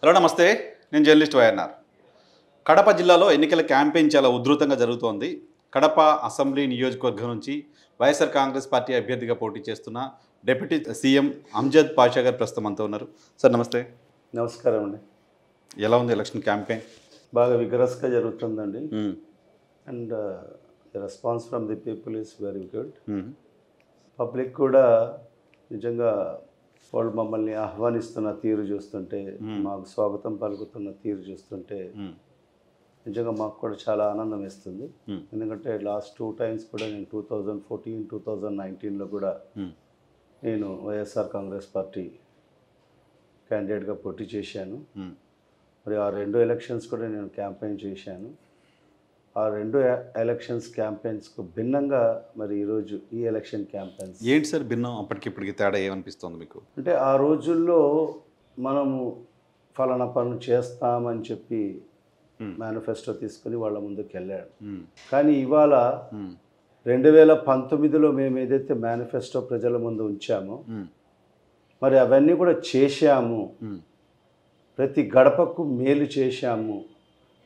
Hello నమస్తే, నేను journalist YNR. Kadapa జిల్లాలో ఎన్నికల క్యాంపెయిన్ చాలా ఉధృతంగా జరుగుతోంది. కడప అసెంబ్లీ నియోజకవర్గం నుంచి వైఎస్ఆర్ కాంగ్రెస్ పార్టీ అభ్యర్థిగా పోటీ చేస్తున్న డిప్యూటీ సీఎం అమ్జద్ పాషా గారు ప్రస్తుతం అంతా ఉన్నారు. సార్ నమస్తే. నమస్కారం అండి. ఎలా ఉంది ఎలక్షన్ క్యాంపెయిన్? బాగా విగరస్గా జరుగుతుందండి. And the response from the people is very good. Public కూడా నిజంగా వాళ్ళు మమ్మల్ని ఆహ్వానిస్తున్న తీరు చూస్తుంటే, మాకు స్వాగతం పలుకుతున్న తీరు చూస్తుంటే నిజంగా మాకు కూడా చాలా ఆనందం వేస్తుంది. ఎందుకంటే లాస్ట్ 2 times కూడా నేను 2014, 2019లో కూడా నేను వైఎస్ఆర్ కాంగ్రెస్ పార్టీ క్యాండిడేట్గా పోటీ చేశాను. మరి ఆ 2 ఎలక్షన్స్ కూడా నేను క్యాంపెయిన్ చేశాను. ఆ 2 ఎలక్షన్స్ క్యాంపెయిన్స్కు భిన్నంగా మరి ఈరోజు ఈ ఎలక్షన్ క్యాంపెయిన్స్ ఏంటి సార్ భిన్నం? అప్పటికిప్పటికి తేడా ఏమనిపిస్తుంది మీకు? అంటే ఆ రోజుల్లో మనము ఫలానా పనులు చేస్తామని చెప్పి మేనిఫెస్టో తీసుకుని వాళ్ళ ముందుకు వెళ్ళాడు. కానీ ఇవాళ 2019లో మేము ఏదైతే మేనిఫెస్టో ప్రజల ముందు ఉంచామో మరి అవన్నీ కూడా చేశాము. ప్రతి గడపకు మేలు చేశాము,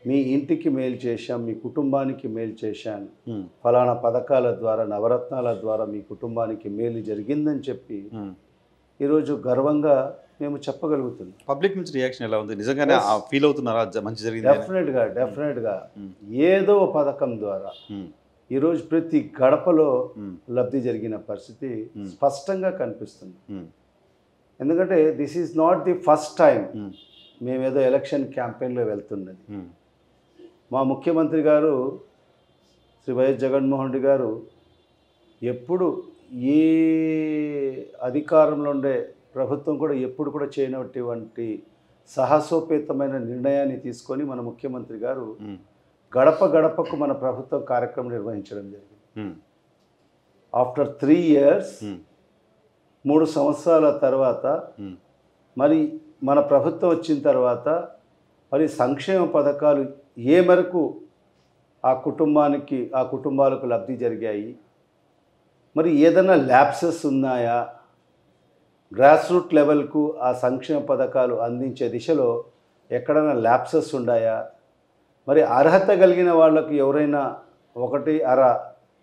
మీ ఇంటికి మేలు చేశాం, మీ కుటుంబానికి మేలు చేశాను, ఫలానా పథకాల ద్వారా నవరత్నాల ద్వారా మీ కుటుంబానికి మేలు జరిగిందని చెప్పి ఈరోజు గర్వంగా మేము చెప్పగలుగుతున్నాం. పబ్లిక్ నుంచి రియాక్షన్ ఎలా ఉంది? నిజంగానే ఫీల్ అవుతున్నారా మంచి జరిగింది? డెఫినెట్గా ఏదో పథకం ద్వారా ఈరోజు ప్రతి గడపలో లబ్ధి జరిగిన పరిస్థితి స్పష్టంగా కనిపిస్తుంది. ఎందుకంటే this is not the first time మేమేదో ఎలక్షన్ క్యాంపెయిన్లో వెళ్తున్నది. మా ముఖ్యమంత్రి గారు శ్రీ వైఎస్ జగన్మోహన్ రెడ్డి గారు ఎప్పుడు ఏ అధికారంలో ఉండే ప్రభుత్వం కూడా ఎప్పుడు కూడా చేయనటువంటి సాహసోపేతమైన నిర్ణయాన్ని తీసుకొని మన ముఖ్యమంత్రి గారు గడప గడపకు మన ప్రభుత్వ కార్యక్రమం నిర్వహించడం జరిగింది. ఆఫ్టర్ 3 years 3 సంవత్సరాల తర్వాత మరి మన ప్రభుత్వం వచ్చిన తర్వాత మరి సంక్షేమ పథకాలు ఏ మేరకు ఆ కుటుంబాలకు లబ్ధి జరిగాయి, మరి ఏదైనా ల్యాప్సెస్ ఉన్నాయా, గ్రాస్ రూట్ లెవెల్కు ఆ సంక్షేమ పథకాలు అందించే దిశలో ఎక్కడైనా ల్యాప్సెస్ ఉన్నాయా, మరి అర్హత కలిగిన వాళ్ళకు ఎవరైనా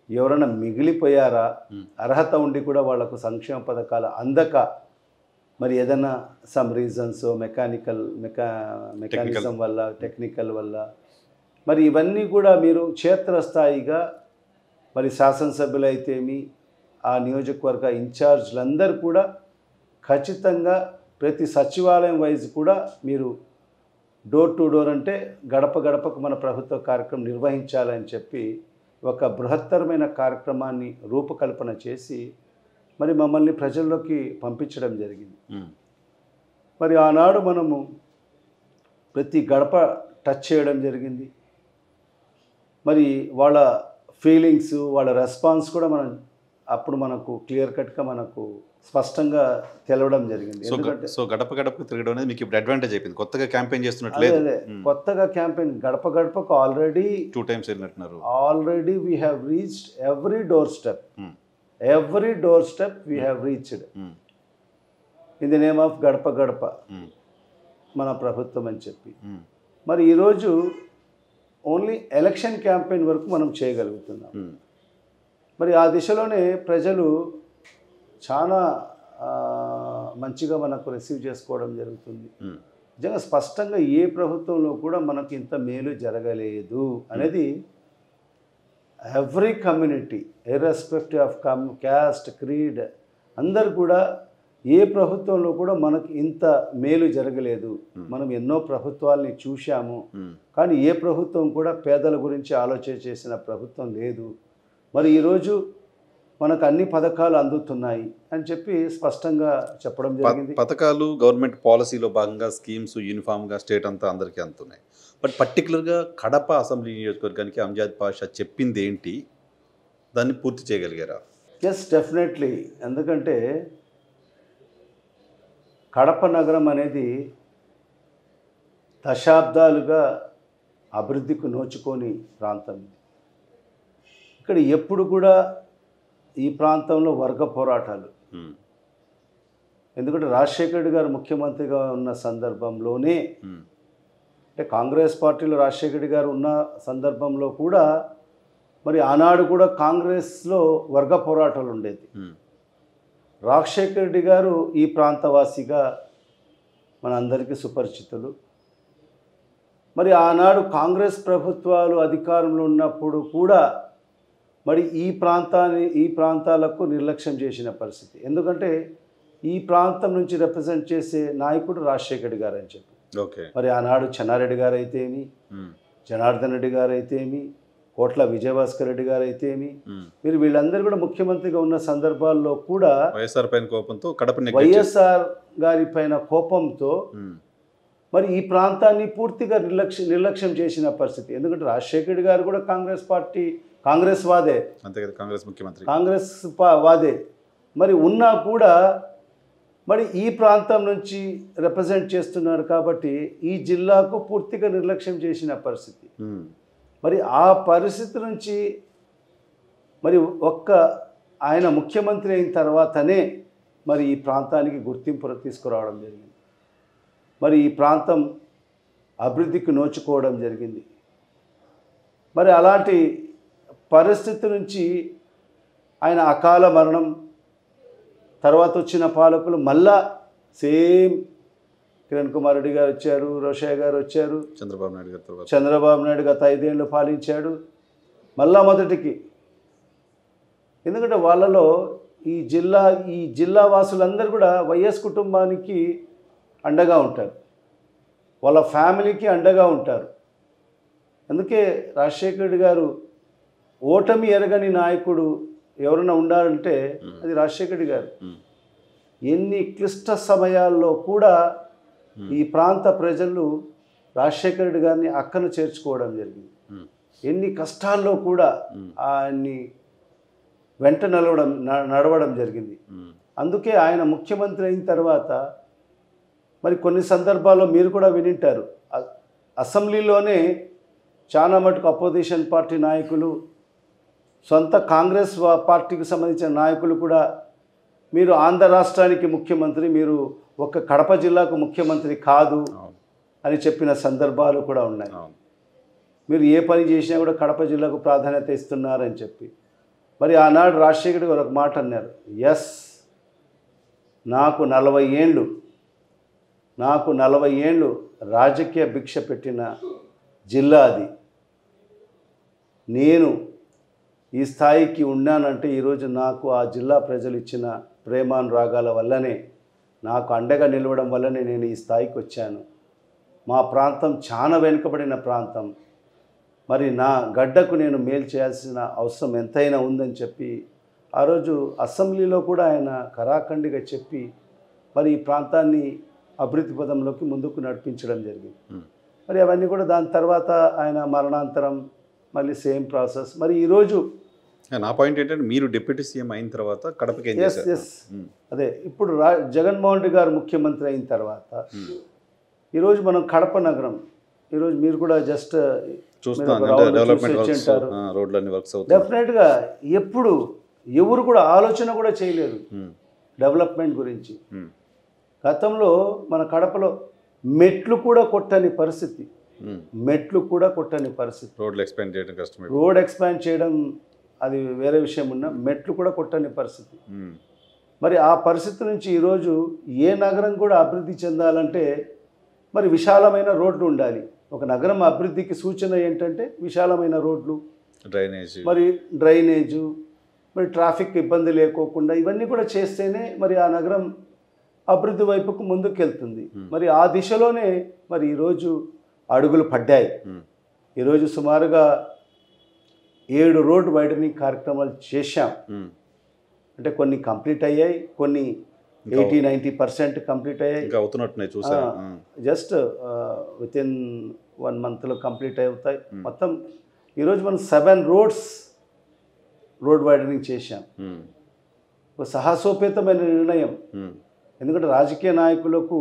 ఎవరైనా మిగిలిపోయారా, అర్హత ఉండి కూడా వాళ్లకు సంక్షేమ పథకాలు అందక మరి ఏదైనా సమ్ రీజన్స్ మెకానిజం వల్ల టెక్నికల్ వల్ల మరి ఇవన్నీ కూడా మీరు క్షేత్రస్థాయిగా మరి శాసనసభ్యులైతేమి ఆ నియోజకవర్గ ఇన్ఛార్జ్లందరూ కూడా ఖచ్చితంగా ప్రతి సచివాలయం వైజ్ కూడా మీరు డోర్ టు డోర్ అంటే గడప గడపకు మన ప్రభుత్వ కార్యక్రమం నిర్వహించాలని చెప్పి ఒక బృహత్తరమైన కార్యక్రమాన్ని రూపకల్పన చేసి మరి మమ్మల్ని ప్రజల్లోకి పంపించడం జరిగింది. మరి ఆనాడు మనము ప్రతి గడప టచ్ చేయడం జరిగింది. మరి వాళ్ళ ఫీలింగ్స్, వాళ్ళ రెస్పాన్స్ కూడా అప్పుడు మనకు క్లియర్ కట్గా మనకు స్పష్టంగా తెలవడం జరిగింది. సో గడప గడపకు తిరగడం అనేది మీకు ఇప్పుడు అడ్వాంటేజ్ అయిపోయింది. కొత్తగా క్యాంపెయిన్ చేస్తున్నట్లేదు. కొత్తగా క్యాంపెయిన్ గడప గడపకు ఆల్రెడీ 2 times వెళ్ళినట్టున్నారు. Already we have reached every door step we have reached in the name of గడప గడప మన ప్రభుత్వం అని చెప్పి మరి ఈరోజు ఓన్లీ ఎలక్షన్ క్యాంపెయిన్ వరకు మనం చేయగలుగుతున్నాం. మరి ఆ దిశలోనే ప్రజలు చాలా మంచిగా మనకు రిసీవ్ చేసుకోవడం జరుగుతుంది. నిజంగా స్పష్టంగా ఏ ప్రభుత్వంలో కూడా మనకు ఇంత మేలు జరగలేదు అనేది every community irrespective of caste, creed అందరు కూడా ఏ ప్రభుత్వంలో కూడా మనకు ఇంత మేలు జరగలేదు. మనం ఎన్నో ప్రభుత్వాల్ని చూశాము, కానీ ఏ ప్రభుత్వం కూడా పేదల గురించి ఆలోచన చేసిన ప్రభుత్వం లేదు. మరి ఈరోజు మనకు అన్ని పథకాలు అందుతున్నాయి అని చెప్పి స్పష్టంగా చెప్పడం జరిగింది. పథకాలు గవర్నమెంట్ పాలసీలో భాగంగా స్కీమ్స్ యూనిఫామ్గా స్టేట్ అంతా అందరికీ అందుతున్నాయి. బట్ పర్టికులర్గా కడప అసెంబ్లీ నియోజకవర్గానికి అమ్జద్ పాషా చెప్పింది ఏంటి, దాన్ని పూర్తి చేయగలిగారా? Yes, definitely. ఎందుకంటే కడప నగరం అనేది దశాబ్దాలుగా అభివృద్ధికి నోచుకొని ప్రాంతం. ఇక్కడ ఎప్పుడు కూడా ఈ ప్రాంతంలో వర్గ పోరాటాలు, ఎందుకంటే రాజశేఖర రెడ్డి గారు ముఖ్యమంత్రిగా ఉన్న సందర్భంలోనే, అంటే కాంగ్రెస్ పార్టీలో రాజశేఖర రెడ్డి గారు ఉన్న సందర్భంలో కూడా మరి ఆనాడు కూడా కాంగ్రెస్లో వర్గ పోరాటాలు ఉండేది. రాజశేఖర రెడ్డి గారు ఈ ప్రాంతవాసిగా మనందరికీ సుపరిచితులు. మరి ఆనాడు కాంగ్రెస్ ప్రభుత్వాలు అధికారంలో ఉన్నప్పుడు కూడా మరి ఈ ప్రాంతాలకు నిర్లక్ష్యం చేసిన పరిస్థితి. ఎందుకంటే ఈ ప్రాంతం నుంచి రిప్రజెంట్ చేసే నాయకుడు రాజశేఖర రెడ్డి గారు అని చెప్పి, మరి ఆనాడు చెన్నారెడ్డి గారు అయితేమి, జనార్దన్ రెడ్డి గారు అయితేమి, కోట్ల విజయభాస్కర్ రెడ్డి గారు అయితేమి, మీరు వీళ్ళందరూ కూడా ముఖ్యమంత్రిగా ఉన్న సందర్భాల్లో కూడా వైఎస్ఆర్ గారి పైన కోపంతో మరి ఈ ప్రాంతాన్ని పూర్తిగా నిర్లక్ష్యం చేసిన పరిస్థితి. ఎందుకంటే రాజశేఖర రెడ్డి గారు కూడా కాంగ్రెస్ వాదే, కాంగ్రెస్ వాదే. మరి ఉన్నా కూడా మరి ఈ ప్రాంతం నుంచి రిప్రజెంట్ చేస్తున్నారు కాబట్టి ఈ జిల్లాకు పూర్తిగా నిర్లక్ష్యం చేసిన పరిస్థితి. మరి ఆ పరిస్థితి నుంచి మరి ఆయన ముఖ్యమంత్రి అయిన తర్వాతనే మరి ఈ ప్రాంతానికి గుర్తింపు తీసుకురావడం జరిగింది. మరి ఈ ప్రాంతం అభివృద్ధికి నోచుకోవడం జరిగింది. మరి అలాంటి పరిస్థితి నుంచి ఆయన అకాల మరణం తర్వాత వచ్చిన పాలకులు మళ్ళా సేమ్ కిరణ్ కుమార్ రెడ్డి గారు వచ్చారు, రోషయ్య గారు వచ్చారు, చంద్రబాబు నాయుడు గత 5 ఏళ్ళు పాలించాడు మళ్ళా మొదటికి. ఎందుకంటే వాళ్ళలో ఈ జిల్లా వాసులందరూ కూడా వైఎస్ కుటుంబానికి అండగా ఉంటారు, వాళ్ళ ఫ్యామిలీకి అండగా ఉంటారు. అందుకే రాజశేఖర రెడ్డి గారు ఓటమి ఎరగని నాయకుడు ఎవరైనా ఉండాలంటే అది రాజశేఖర రెడ్డి గారు. ఎన్ని క్లిష్ట సమయాల్లో కూడా ఈ ప్రాంత ప్రజలు రాజశేఖర రెడ్డి గారిని అక్కను చేర్చుకోవడం జరిగింది. ఎన్ని కష్టాల్లో కూడా ఆయన్ని వెంట నడవడం జరిగింది. అందుకే ఆయన ముఖ్యమంత్రి అయిన తర్వాత మరి కొన్ని సందర్భాల్లో మీరు కూడా వినింటారు, అసెంబ్లీలోనే చాలా మటుకు అపోజిషన్ పార్టీ నాయకులు, సొంత కాంగ్రెస్ పార్టీకి సంబంధించిన నాయకులు కూడా మీరు ఆంధ్ర రాష్ట్రానికి ముఖ్యమంత్రి, మీరు ఒక కడప జిల్లాకు ముఖ్యమంత్రి కాదు అని చెప్పిన సందర్భాలు కూడా ఉన్నాయి. మీరు ఏ పని చేసినా కూడా కడప జిల్లాకు ప్రాధాన్యత ఇస్తున్నారని చెప్పి. మరి ఆనాడు రాజశేఖర్ గారు ఒక మాట అన్నారు, నాకు 40 ఏళ్ళు రాజకీయ భిక్ష పెట్టిన జిల్లా అది. నేను ఈ స్థాయికి ఉన్నానంటే ఈరోజు నాకు ఆ జిల్లా ప్రజలు ఇచ్చిన ప్రేమానురాగాల వల్లనే, నాకు అండగా నిలవడం వల్లనే నేను ఈ స్థాయికి వచ్చాను. మా ప్రాంతం చాలా వెనుకబడిన ప్రాంతం, మరి నా గడ్డకు నేను మేలు చేయాల్సిన అవసరం ఎంతైనా ఉందని చెప్పి ఆ రోజు అసెంబ్లీలో కూడా ఆయన కరాఖండిగా చెప్పి మరి ఈ ప్రాంతాన్ని అభివృద్ధి పదంలోకి ముందుకు నడిపించడం జరిగింది. మరి అవన్నీ కూడా దాని తర్వాత ఆయన మరణాంతరం మళ్ళీ సేమ్ ప్రాసెస్. మరి ఈరోజు నా పాయింట్ ఏంటంటే మీరు డిప్యూటీ సీఎం అయిన తర్వాత కడపకి అదే ఇప్పుడు జగన్మోహన్ రెడ్డి గారు ముఖ్యమంత్రి అయిన తర్వాత ఈరోజు మనం కడప నగరం, ఈరోజు మీరు కూడా జస్ట్ డెఫినెట్గా ఎవరు కూడా ఆలోచన కూడా చేయలేదు డెవలప్మెంట్ గురించి. గతంలో మన కడపలో మెట్లు కూడా కొట్టని పరిస్థితి, రోడ్ ఎక్స్పాండ్ చేయడం అది వేరే విషయం ఉన్నా మెట్లు కూడా కొట్టని పరిస్థితి. మరి ఆ పరిస్థితి నుంచి ఈరోజు ఏ నగరం కూడా అభివృద్ధి చెందాలంటే మరి విశాలమైన రోడ్లు ఉండాలి. ఒక నగరం అభివృద్ధికి సూచన ఏంటంటే విశాలమైన రోడ్లు, డ్రైనేజు, మరి ట్రాఫిక్ ఇబ్బంది లేకోకుండా ఇవన్నీ కూడా చేస్తేనే మరి ఆ నగరం అభివృద్ధి వైపుకు ముందుకెళ్తుంది. మరి ఆ దిశలోనే మరి ఈరోజు అడుగులు పడ్డాయి. ఈరోజు సుమారుగా 7 రోడ్ వైడనింగ్ కార్యక్రమాలు చేశాం. అంటే కొన్ని కంప్లీట్ అయ్యాయి, కొన్ని 80-90% కంప్లీట్ అయ్యాయి, జస్ట్ వితిన్ 1 monthలో కంప్లీట్ అవుతాయి. మొత్తం ఈరోజు మనం 7 రోడ్ వైడనింగ్ చేశాం. ఒక సాహసోపేతమైన నిర్ణయం. ఎందుకంటే రాజకీయ నాయకులకు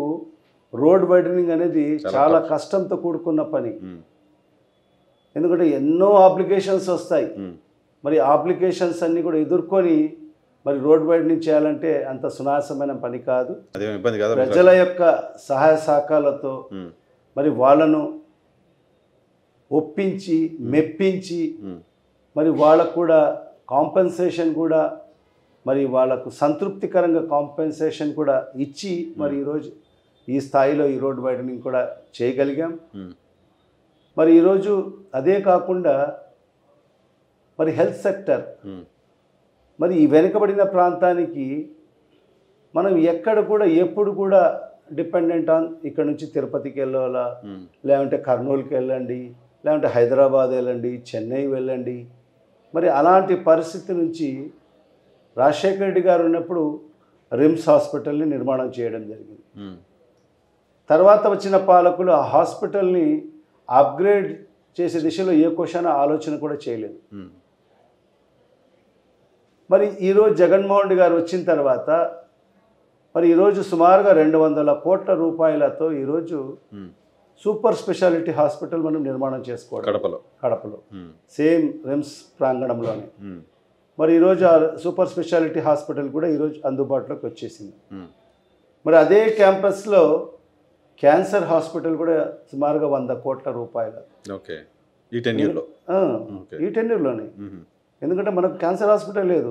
రోడ్ వైడనింగ్ అనేది చాలా కష్టంతో కూడుకున్న పని. ఎందుకంటే ఎన్నో అప్లికేషన్స్ వస్తాయి. మరి అప్లికేషన్స్ అన్నీ కూడా ఎదుర్కొని మరి రోడ్ వైడనింగ్ చేయాలంటే అంత సునాయాసమైన పని కాదు. అదేం ఇబ్బంది కదా ప్రజల యొక్క సహాయ సహకారాలతో మరి వాళ్ళను ఒప్పించి మెప్పించి మరి వాళ్ళకు కూడా కాంపెన్సేషన్ కూడా మరి వాళ్ళకు సంతృప్తికరంగా కాంపెన్సేషన్ కూడా ఇచ్చి మరి ఈరోజు ఈ స్థాయిలో ఈ రోడ్ వైడనింగ్ కూడా చేయగలిగాం. మరి ఈరోజు అదే కాకుండా మరి హెల్త్ సెక్టర్ మరి ఈ వెనుకబడిన ప్రాంతానికి మనం ఎక్కడ కూడా ఎప్పుడు కూడా డిపెండెంట్ ఆన్ ఇక్కడ నుంచి తిరుపతికి వెళ్ళాలా, లేదంటే కర్నూలుకి వెళ్ళండి, లేదంటే హైదరాబాద్ వెళ్ళండి, చెన్నై వెళ్ళండి. మరి అలాంటి పరిస్థితి నుంచి రాజశేఖర రెడ్డి గారు ఉన్నప్పుడు రిమ్స్ హాస్పిటల్ని నిర్మాణం చేయడం జరిగింది. తర్వాత వచ్చిన పాలకులు ఆ హాస్పిటల్ని అప్గ్రేడ్ చేసే దిశలో ఏ క్వశ్చన్ ఆలోచన కూడా చేయలేదు. మరి ఈరోజు జగన్మోహన్ రెడ్డి గారు వచ్చిన తర్వాత మరి ఈరోజు సుమారుగా 200 కోట్ల రూపాయలతో ఈరోజు సూపర్ స్పెషాలిటీ హాస్పిటల్ మనం నిర్మాణం చేసుకోవడం కడపలో సేమ్ రిమ్స్ ప్రాంగణంలోనే. మరి ఈరోజు ఆ సూపర్ స్పెషాలిటీ హాస్పిటల్ కూడా ఈరోజు అందుబాటులోకి వచ్చేసింది. మరి అదే క్యాంపస్లో క్యాన్సర్ హాస్పిటల్ కూడా సుమారుగా 100 కోట్ల రూపాయలు ఈ టెన్యూర్లోనే. ఎందుకంటే మనకు క్యాన్సర్ హాస్పిటల్ లేదు.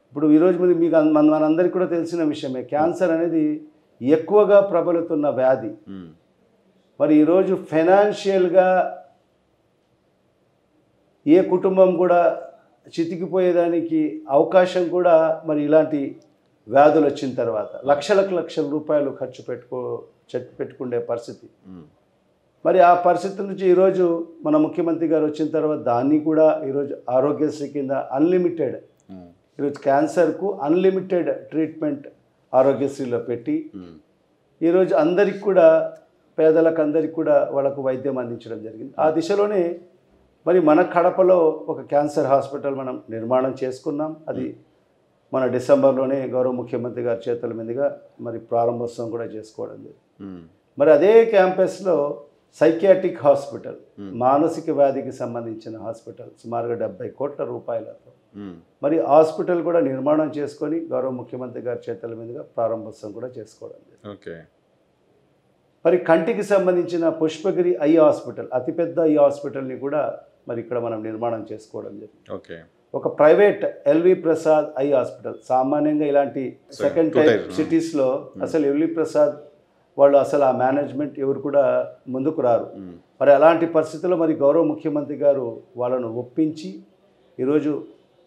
ఇప్పుడు ఈరోజు మీకు మనందరికీ కూడా తెలిసిన విషయమే, క్యాన్సర్ అనేది ఎక్కువగా ప్రబలుతున్న వ్యాధి. మరి ఈరోజు ఫైనాన్షియల్గా ఏ కుటుంబం కూడా చితికిపోయేదానికి అవకాశం కూడా మరి ఇలాంటి వ్యాధులు వచ్చిన తర్వాత లక్షల రూపాయలు ఖర్చు పెట్టుకునే పరిస్థితి. మరి ఆ పరిస్థితి నుంచి ఈరోజు మన ముఖ్యమంత్రి గారు వచ్చిన తర్వాత దాన్ని కూడా ఈరోజు ఆరోగ్యశ్రీ కింద అన్లిమిటెడ్, ఈరోజు క్యాన్సర్కు అన్లిమిటెడ్ ట్రీట్మెంట్ ఆరోగ్యశ్రీలో పెట్టి ఈరోజు అందరికి కూడా పేదలకు అందరికి కూడా వాళ్ళకు వైద్యం అందించడం జరిగింది. ఆ దిశలోనే మరి మన కడపలో ఒక క్యాన్సర్ హాస్పిటల్ మనం నిర్మాణం చేసుకున్నాం. అది మన డిసెంబర్లోనే గౌరవ ముఖ్యమంత్రి గారి చేతుల మీదుగా మరి ప్రారంభోత్సవం కూడా చేసుకోవడం జరిగింది. మరి అదే క్యాంపస్లో సైకియాట్రిక్ హాస్పిటల్, మానసిక వ్యాధికి సంబంధించిన హాస్పిటల్ సుమారుగా 70 కోట్ల రూపాయలతో మరి హాస్పిటల్ కూడా నిర్మాణం చేసుకొని గౌరవ ముఖ్యమంత్రి గారి చేతుల మీదుగా ప్రారంభోత్సవం కూడా చేసుకోవడం జరిగింది. మరి కంటికి సంబంధించిన పుష్పగిరి ఐ హాస్పిటల్, అతిపెద్ద ఐ హాస్పిటల్ని కూడా మరి ఇక్కడ మనం నిర్మాణం చేసుకోవడం జరిగింది. ఒక private LV Prasad eye hospital, సామాన్యంగా ఇలాంటి సెకండ్ టైప్ సిటీస్లో అసలు ఎల్వి ప్రసాద్ వాళ్ళు అసలు ఆ మేనేజ్మెంట్ ఎవరు కూడా ముందుకు రారు. మరి అలాంటి పరిస్థితుల్లో మరి గౌరవ ముఖ్యమంత్రి గారు వాళ్ళను ఒప్పించి ఈరోజు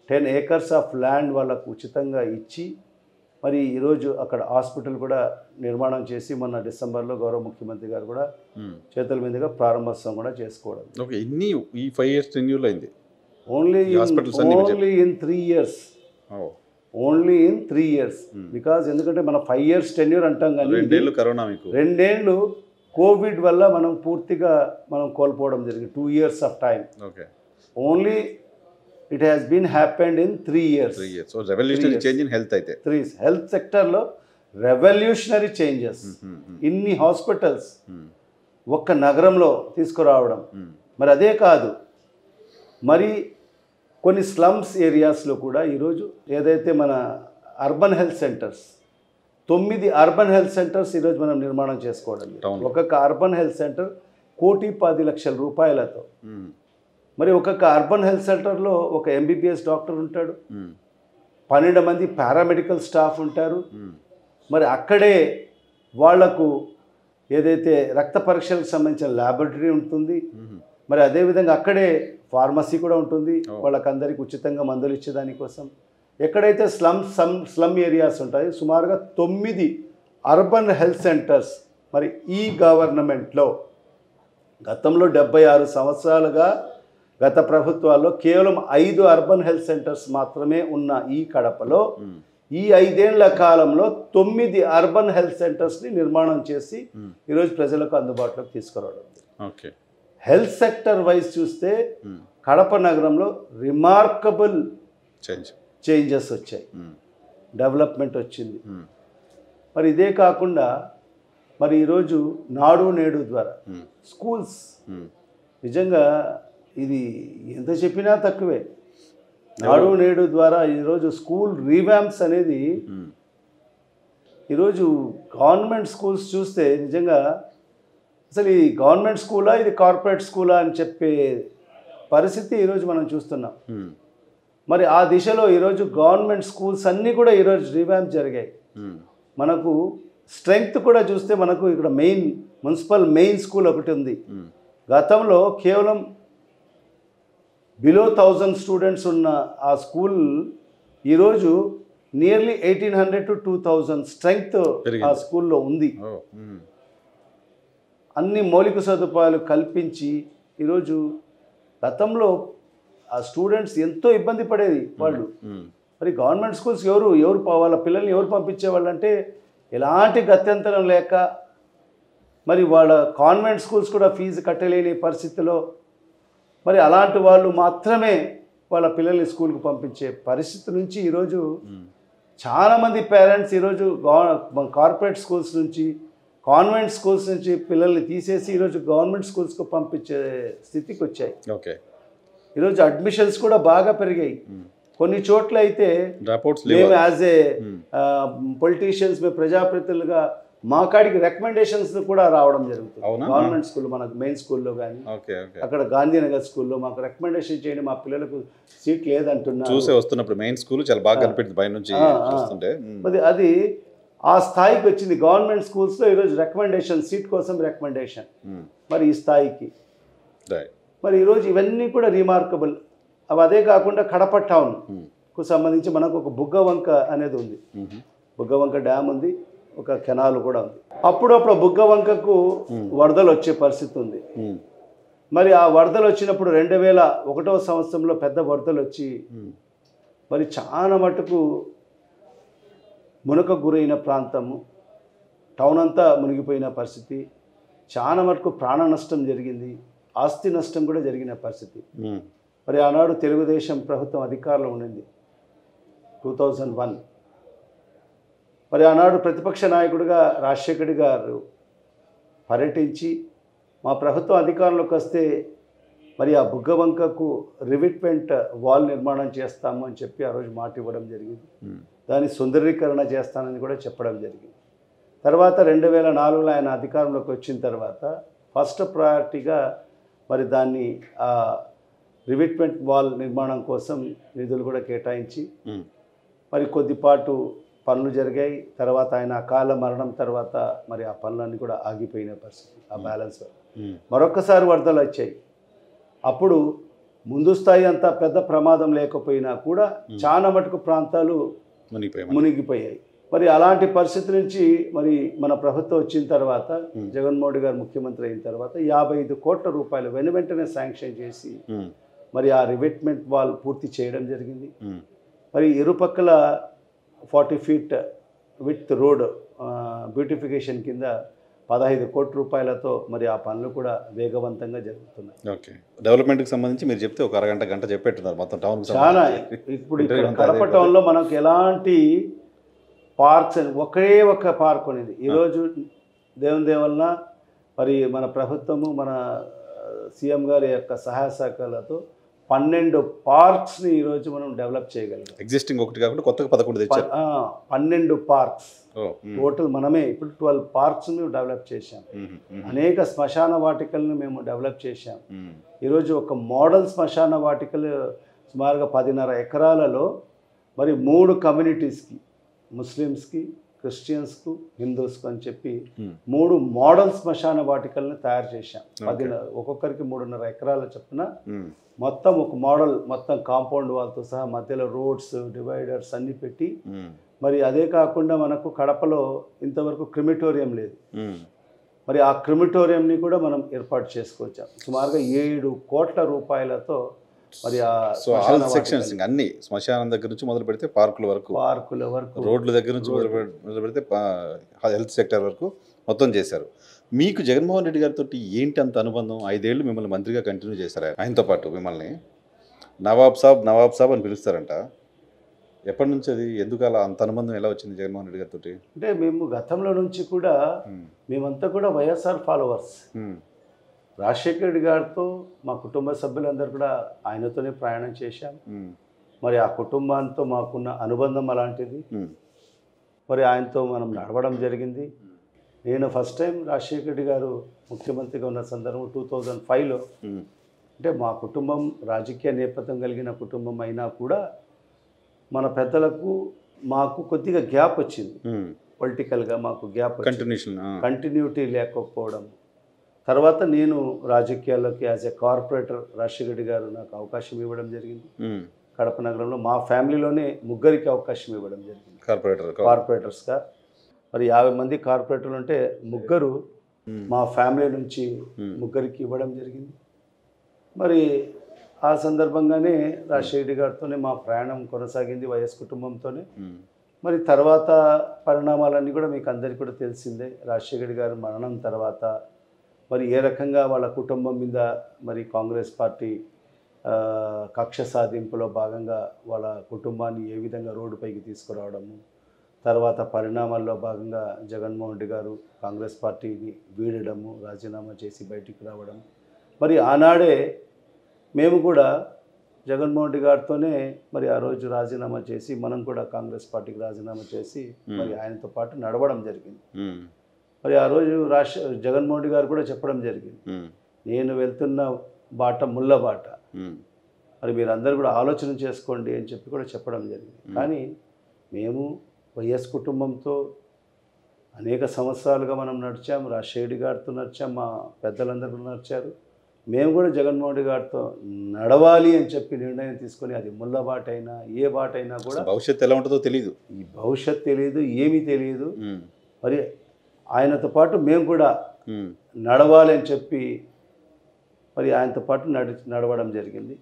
10 acres ఆఫ్ ల్యాండ్ వాళ్ళకు ఉచితంగా ఇచ్చి మరి ఈరోజు అక్కడ హాస్పిటల్ కూడా నిర్మాణం చేసి మొన్న డిసెంబర్లో గౌరవ ముఖ్యమంత్రి గారు కూడా చేతుల మీదుగా ప్రారంభోత్సవం కూడా చేసుకోవడం. ఈ 5 years టెన్యూర్లో అయింది. Only in 3 years. Only in 3 years. Because ఎందుకంటే మనం 5 years టెన్యూర్ అంటాం, కానీ 2 ఏళ్ళు కోవిడ్ వల్ల మనం పూర్తిగా కోల్పోవడం జరిగింది. 2 years of time. Only it has been happened in 3 years. So revolutionary change in health అయితే హెల్త్ సెక్టర్లో రెవల్యూషనరీ చేంజెస్. ఇన్ని హాస్పిటల్స్ ఒక్క నగరంలో తీసుకురావడం. మరి అదే కాదు, మరి కొన్ని స్లమ్స్ ఏరియాస్లో కూడా ఈరోజు ఏదైతే మన urban health centres 9 urban health centres ఈరోజు మనం నిర్మాణం చేసుకోవడం. ఒక్కొక్క అర్బన్ హెల్త్ సెంటర్ 1,10,00,000 రూపాయలతో. మరి ఒక్కొక్క అర్బన్ హెల్త్ సెంటర్లో ఒక MBBS డాక్టర్ ఉంటాడు, 12 మంది పారామెడికల్ స్టాఫ్ ఉంటారు. మరి అక్కడే వాళ్లకు ఏదైతే రక్త పరీక్షలకు సంబంధించిన ల్యాబొరేటరీ ఉంటుంది. మరి అదేవిధంగా అక్కడే ఫార్మసీ కూడా ఉంటుంది, వాళ్ళకందరికీ ఉచితంగా మందులు ఇచ్చేదానికోసం. ఎక్కడైతే స్లమ్ ఏరియాస్ ఉంటాయి సుమారుగా 9 అర్బన్ హెల్త్ సెంటర్స్ మరి ఈ గవర్నమెంట్లో గతంలో 76 సంవత్సరాలుగా గత ప్రభుత్వాల్లో కేవలం 5 అర్బన్ హెల్త్ సెంటర్స్ మాత్రమే ఉన్న ఈ కడపలో ఈ 5 ఏళ్ల కాలంలో 9 అర్బన్ హెల్త్ సెంటర్స్ని నిర్మాణం చేసి ఈరోజు ప్రజలకు అందుబాటులోకి తీసుకురావడం. హెల్త్ సెక్టర్ వైజ్ చూస్తే కడప నగరంలో రిమార్కబుల్ చేంజెస్ వచ్చాయి, డెవలప్మెంట్ వచ్చింది. మరి ఇదే కాకుండా మరి ఈరోజు నాడు నేడు ద్వారా స్కూల్స్ నిజంగా ఇది ఎంత చెప్పినా తక్కువే. నాడు నేడు ద్వారా ఈరోజు స్కూల్ రీవ్యాంప్స్ అనేది ఈరోజు గవర్నమెంట్ స్కూల్స్ చూస్తే నిజంగా అసలు ఈ గవర్నమెంట్ స్కూలా ఇది కార్పొరేట్ స్కూలా అని చెప్పే పరిస్థితి ఈరోజు మనం చూస్తున్నాం. మరి ఆ దిశలో ఈరోజు గవర్నమెంట్ స్కూల్స్ అన్నీ కూడా ఈరోజు రీవ్యాంప్ జరిగాయి. మనకు స్ట్రెంగ్త్ కూడా చూస్తే మనకు ఇక్కడ మున్సిపల్ మెయిన్ స్కూల్ ఒకటి ఉంది. గతంలో కేవలం బిలో 1000 స్టూడెంట్స్ ఉన్న ఆ స్కూల్ ఈరోజు నియర్లీ 1800 to 2000 స్ట్రెంగ్త్ ఆ స్కూల్లో ఉంది. అన్ని మౌలిక సదుపాయాలు కల్పించి ఈరోజు గతంలో ఆ స్టూడెంట్స్ ఎంతో ఇబ్బంది పడేది వాళ్ళు. మరి గవర్నమెంట్ స్కూల్స్ ఎవరు వాళ్ళ పిల్లల్ని ఎవరు పంపించేవాళ్ళు అంటే ఎలాంటి గత్యంతరం లేక, మరి వాళ్ళ కాన్వెంట్ స్కూల్స్ కూడా ఫీజు కట్టలేని పరిస్థితిలో మరి అలాంటి వాళ్ళు మాత్రమే వాళ్ళ పిల్లల్ని స్కూల్కి పంపించే పరిస్థితి నుంచి ఈరోజు చాలామంది పేరెంట్స్ ఈరోజు కార్పొరేట్ స్కూల్స్ నుంచి కాన్వెంట్ స్కూల్స్ నుంచి పిల్లల్ని తీసేసి ఈరోజు గవర్నమెంట్ స్కూల్స్కి పంపించే స్థితికి వచ్చాయి. ఓకే, ఈరోజు అడ్మిషన్స్ కూడా బాగా పెరిగాయి. కొన్ని చోట్ల అయితే మేము యాజ్ ఏ పొలిటీషియన్స్, మేము ప్రజాప్రతినిధులుగా మా కాడికి రికమెండేషన్స్ కూడా రావడం జరుగుతుంది. గవర్నమెంట్ స్కూల్ మనకు మెయిన్ స్కూల్లో కానీ అక్కడ గాంధీనగర్ స్కూల్లో మాకు రికమెండేషన్ చేయండి, మా పిల్లలకు సీట్ లేదంటున్నారు. చూసే వస్తున్నప్పుడు మెయిన్ స్కూల్ చాలా బాగా కనిపిస్తుంది పై నుంచి చూస్తుంటే. అది ఆ స్థాయికి వచ్చింది. గవర్నమెంట్ స్కూల్స్లో ఈరోజు రికమెండేషన్, సీట్ కోసం రికమెండేషన్ మరి ఈ స్థాయికి. మరి ఈరోజు ఇవన్నీ కూడా రిమార్కబుల్. అదే కాకుండా కడప టౌన్కు సంబంధించి మనకు ఒక బుగ్గవంక అనేది ఉంది. బుగ్గవంక డ్యామ్ ఉంది, ఒక కెనాల్ కూడా ఉంది. అప్పుడప్పుడు బుగ్గవంకకు వరదలు వచ్చే పరిస్థితి ఉంది. మరి ఆ వరదలు వచ్చినప్పుడు 2001వ సంవత్సరంలో పెద్ద వరదలు వచ్చి మరి చాలా మటుకు మునక గురైన ప్రాంతము, టౌన్ అంతా మునిగిపోయిన పరిస్థితి, చాలా మటుకు ప్రాణ నష్టం జరిగింది, ఆస్తి నష్టం కూడా జరిగిన పరిస్థితి. మరి ఆనాడు తెలుగుదేశం ప్రభుత్వం అధికారంలో ఉండింది 2001. మరి ఆనాడు ప్రతిపక్ష నాయకుడిగా రాజశేఖర్ గారు పర్యటించి మా ప్రభుత్వం అధికారంలోకి వస్తే మరి ఆ బుగ్గవంకకు రివిట్మెంట్ వాల్ నిర్మాణం చేస్తాము అని చెప్పి ఆ రోజు మాట ఇవ్వడం జరిగింది. దాని సుందరీకరణ చేస్తానని కూడా చెప్పడం జరిగింది. తర్వాత 2004లో ఆయన అధికారంలోకి వచ్చిన తర్వాత ఫస్ట్ ప్రయారిటీగా మరి దాన్ని రివిట్మెంట్ వాల్ నిర్మాణం కోసం నిధులు కూడా కేటాయించి మరి కొద్దిపాటు పనులు జరిగాయి. తర్వాత ఆయన అకాల మరణం తర్వాత మరి ఆ పనులన్నీ కూడా ఆగిపోయిన పరిస్థితి. ఆ బ్యాలెన్స్ మరొక్కసారి వరదలు వచ్చాయి. అప్పుడు ముందు స్థాయి అంత పెద్ద ప్రమాదం లేకపోయినా కూడా చాలా మటుకు ప్రాంతాలు మునిగిపోయాయి. మరి అలాంటి పరిస్థితి నుంచి మరి మన ప్రభుత్వం వచ్చిన తర్వాత జగన్మోహన్ గారు ముఖ్యమంత్రి అయిన తర్వాత 55 కోట్ల రూపాయలు వెంటనే శాంక్షన్ చేసి మరి ఆ రివిట్మెంట్ వాల్ పూర్తి చేయడం జరిగింది. మరి ఇరుపక్కల 40 feet విత్ రోడ్ బ్యూటిఫికేషన్ కింద 15 కోట్ల రూపాయలతో మరి ఆ పనులు కూడా వేగవంతంగా జరుగుతున్నాయి. ఓకే, డెవలప్మెంట్కి సంబంధించి మీరు చెప్తే ఒక అరగంట చెప్పేట్టున్నారు మొత్తం టౌన్ చాలా. ఇప్పుడు ఇక్కడ కడప టౌన్లో మనకు ఎలాంటి పార్క్స్ అని ఒకే ఒక పార్క్ అనేది ఈరోజు దేవుని వలన మరి మన ప్రభుత్వము మన సీఎం గారి యొక్క సహాయ సహకారాలతో 12 పార్క్స్ని ఈరోజు మనం డెవలప్ చేయగలిగాం. ఎగ్జిస్టింగ్ ఒకటి కాకుండా కొత్తగా 11 తెచ్చారు. 12 పార్క్స్ టోటల్ మనమే ఇప్పుడు 12 పార్క్స్ని డెవలప్ చేశాం. అనేక శ్మశాన వాటికలను మేము డెవలప్ చేశాం. ఈరోజు ఒక మోడల్ శ్మశాన వాటికలు సుమారుగా 10.5 ఎకరాలలో మరి 3 కమ్యూనిటీస్కి, ముస్లిమ్స్కి, క్రిస్టియన్స్కు, హిందూస్కు అని చెప్పి 3 మోడల్ శ్మశాన వాటికలను తయారు చేశాం. ఒక్కొక్కరికి 3.5 ఎకరాల చొప్పున మొత్తం ఒక మోడల్, మొత్తం కాంపౌండ్ వాళ్ళతో సహా మధ్యలో రోడ్స్, డివైడర్స్ అన్ని పెట్టి మరి అదే కాకుండా మనకు కడపలో ఇంతవరకు క్రిమిటోరియం లేదు. మరి ఆ క్రిమిటోరియంని కూడా మనం ఏర్పాటు చేసుకొచ్చాం. సుమారుగా 7 కోట్ల రూపాయలతో మరి ఆ సెక్షన్స్ అన్ని శ్మశానం దగ్గర నుంచి మొదలు పెడితే పార్కుల వరకు రోడ్ల దగ్గర నుంచి మొదలు పెడితే హెల్త్ సెక్టర్ వరకు మొత్తం చేశారు. మీకు జగన్మోహన్ రెడ్డి గారితో ఏంటి అంత అనుబంధం? 5 ఏళ్ళు మిమ్మల్ని మంత్రిగా కంటిన్యూ చేశారు. ఆయనతో పాటు మిమ్మల్ని నవాబ్ సాబ్ అని పిలుస్తారంట. ఎప్పటి నుంచి అది? ఎందుకు అలా అంత అనుబంధం ఎలా వచ్చింది జగన్మోహన్ రెడ్డి గారితో? అంటే మేము గతంలో నుంచి కూడా మేమంతా కూడా వైఎస్ఆర్ ఫాలోవర్స్. రాజశేఖర్ రెడ్డి గారితో మా కుటుంబ సభ్యులందరూ కూడా ఆయనతోనే ప్రయాణం చేశాం. మరి ఆ కుటుంబాంతో మాకున్న అనుబంధం అలాంటిది. మరి ఆయనతో మనం నడవడం జరిగింది. నేను ఫస్ట్ టైం రాజశేఖర రెడ్డి గారు ముఖ్యమంత్రిగా ఉన్న సందర్భం 2005లో, అంటే మా కుటుంబం రాజకీయ నేపథ్యం కలిగిన కుటుంబం అయినా కూడా మన పెద్దలకు మాకు కొద్దిగా గ్యాప్ వచ్చింది. పొలిటికల్గా మాకు గ్యాప్, కంటిన్యూటీ లేకపోవడం. తర్వాత నేను రాజకీయాల్లోకి as a corporator Rajasekhara Reddy గారు నాకు అవకాశం ఇవ్వడం జరిగింది. కడప నగరంలో మా ఫ్యామిలీలోనే ముగ్గురికి అవకాశం ఇవ్వడం జరిగింది కార్పొరేటర్స్గా. మరి 50 మంది కార్పొరేటర్లు ఉంటే ముగ్గురు మా ఫ్యామిలీ నుంచి ముగ్గురికి ఇవ్వడం జరిగింది. మరి ఆ సందర్భంగానే రాజశేఖర రెడ్డి గారితోనే మా ప్రయాణం కొనసాగింది, వైఎస్ కుటుంబంతోనే. మరి తర్వాత పరిణామాలన్నీ కూడా మీకు అందరికీ కూడా తెలిసిందే. రాజశేఖర రెడ్డి గారు మరణం తర్వాత మరి ఏ రకంగా వాళ్ళ కుటుంబం మీద మరి కాంగ్రెస్ పార్టీ కక్ష సాధింపులో భాగంగా వాళ్ళ కుటుంబాన్ని ఏ విధంగా రోడ్డుపైకి తీసుకురావడము, తర్వాత పరిణామాల్లో భాగంగా జగన్మోహన్ రెడ్డి గారు కాంగ్రెస్ పార్టీని వీడడము, రాజీనామా చేసి బయటికి రావడం. మరి ఆనాడే మేము కూడా జగన్మోహన్ రెడ్డి గారితోనే మరి ఆ రోజు రాజీనామా చేసి మనం కూడా కాంగ్రెస్ పార్టీకి రాజీనామా చేసి మరి ఆయనతో పాటు నడవడం జరిగింది. మరి ఆ రోజు జగన్మోహన్ రెడ్డి గారు కూడా చెప్పడం జరిగింది, నేను వెళ్తున్న బాట ముళ్ళ బాట, మరి మీరందరూ కూడా ఆలోచన చేసుకోండి అని చెప్పి కూడా చెప్పడం జరిగింది. కానీ మేము వైఎస్ కుటుంబంతో అనేక సంవత్సరాలుగా మనం నడిచాం, రాజశేఖర రెడ్డి గారితో నడిచాం, మా పెద్దలందరూ నడిచారు. మేము కూడా జగన్మోహన్ రెడ్డి గారితో నడవాలి అని చెప్పి నిర్ణయం తీసుకొని, అది ముళ్ళ బాట అయినా ఏ బాట అయినా కూడా భవిష్యత్తు ఎలా ఉంటుందో తెలియదు, ఈ భవిష్యత్తు తెలియదు, ఏమీ తెలియదు. మరి ఆయనతో పాటు మేము కూడా నడవాలి అని చెప్పి మరి ఆయనతో పాటు నడవడం జరిగింది.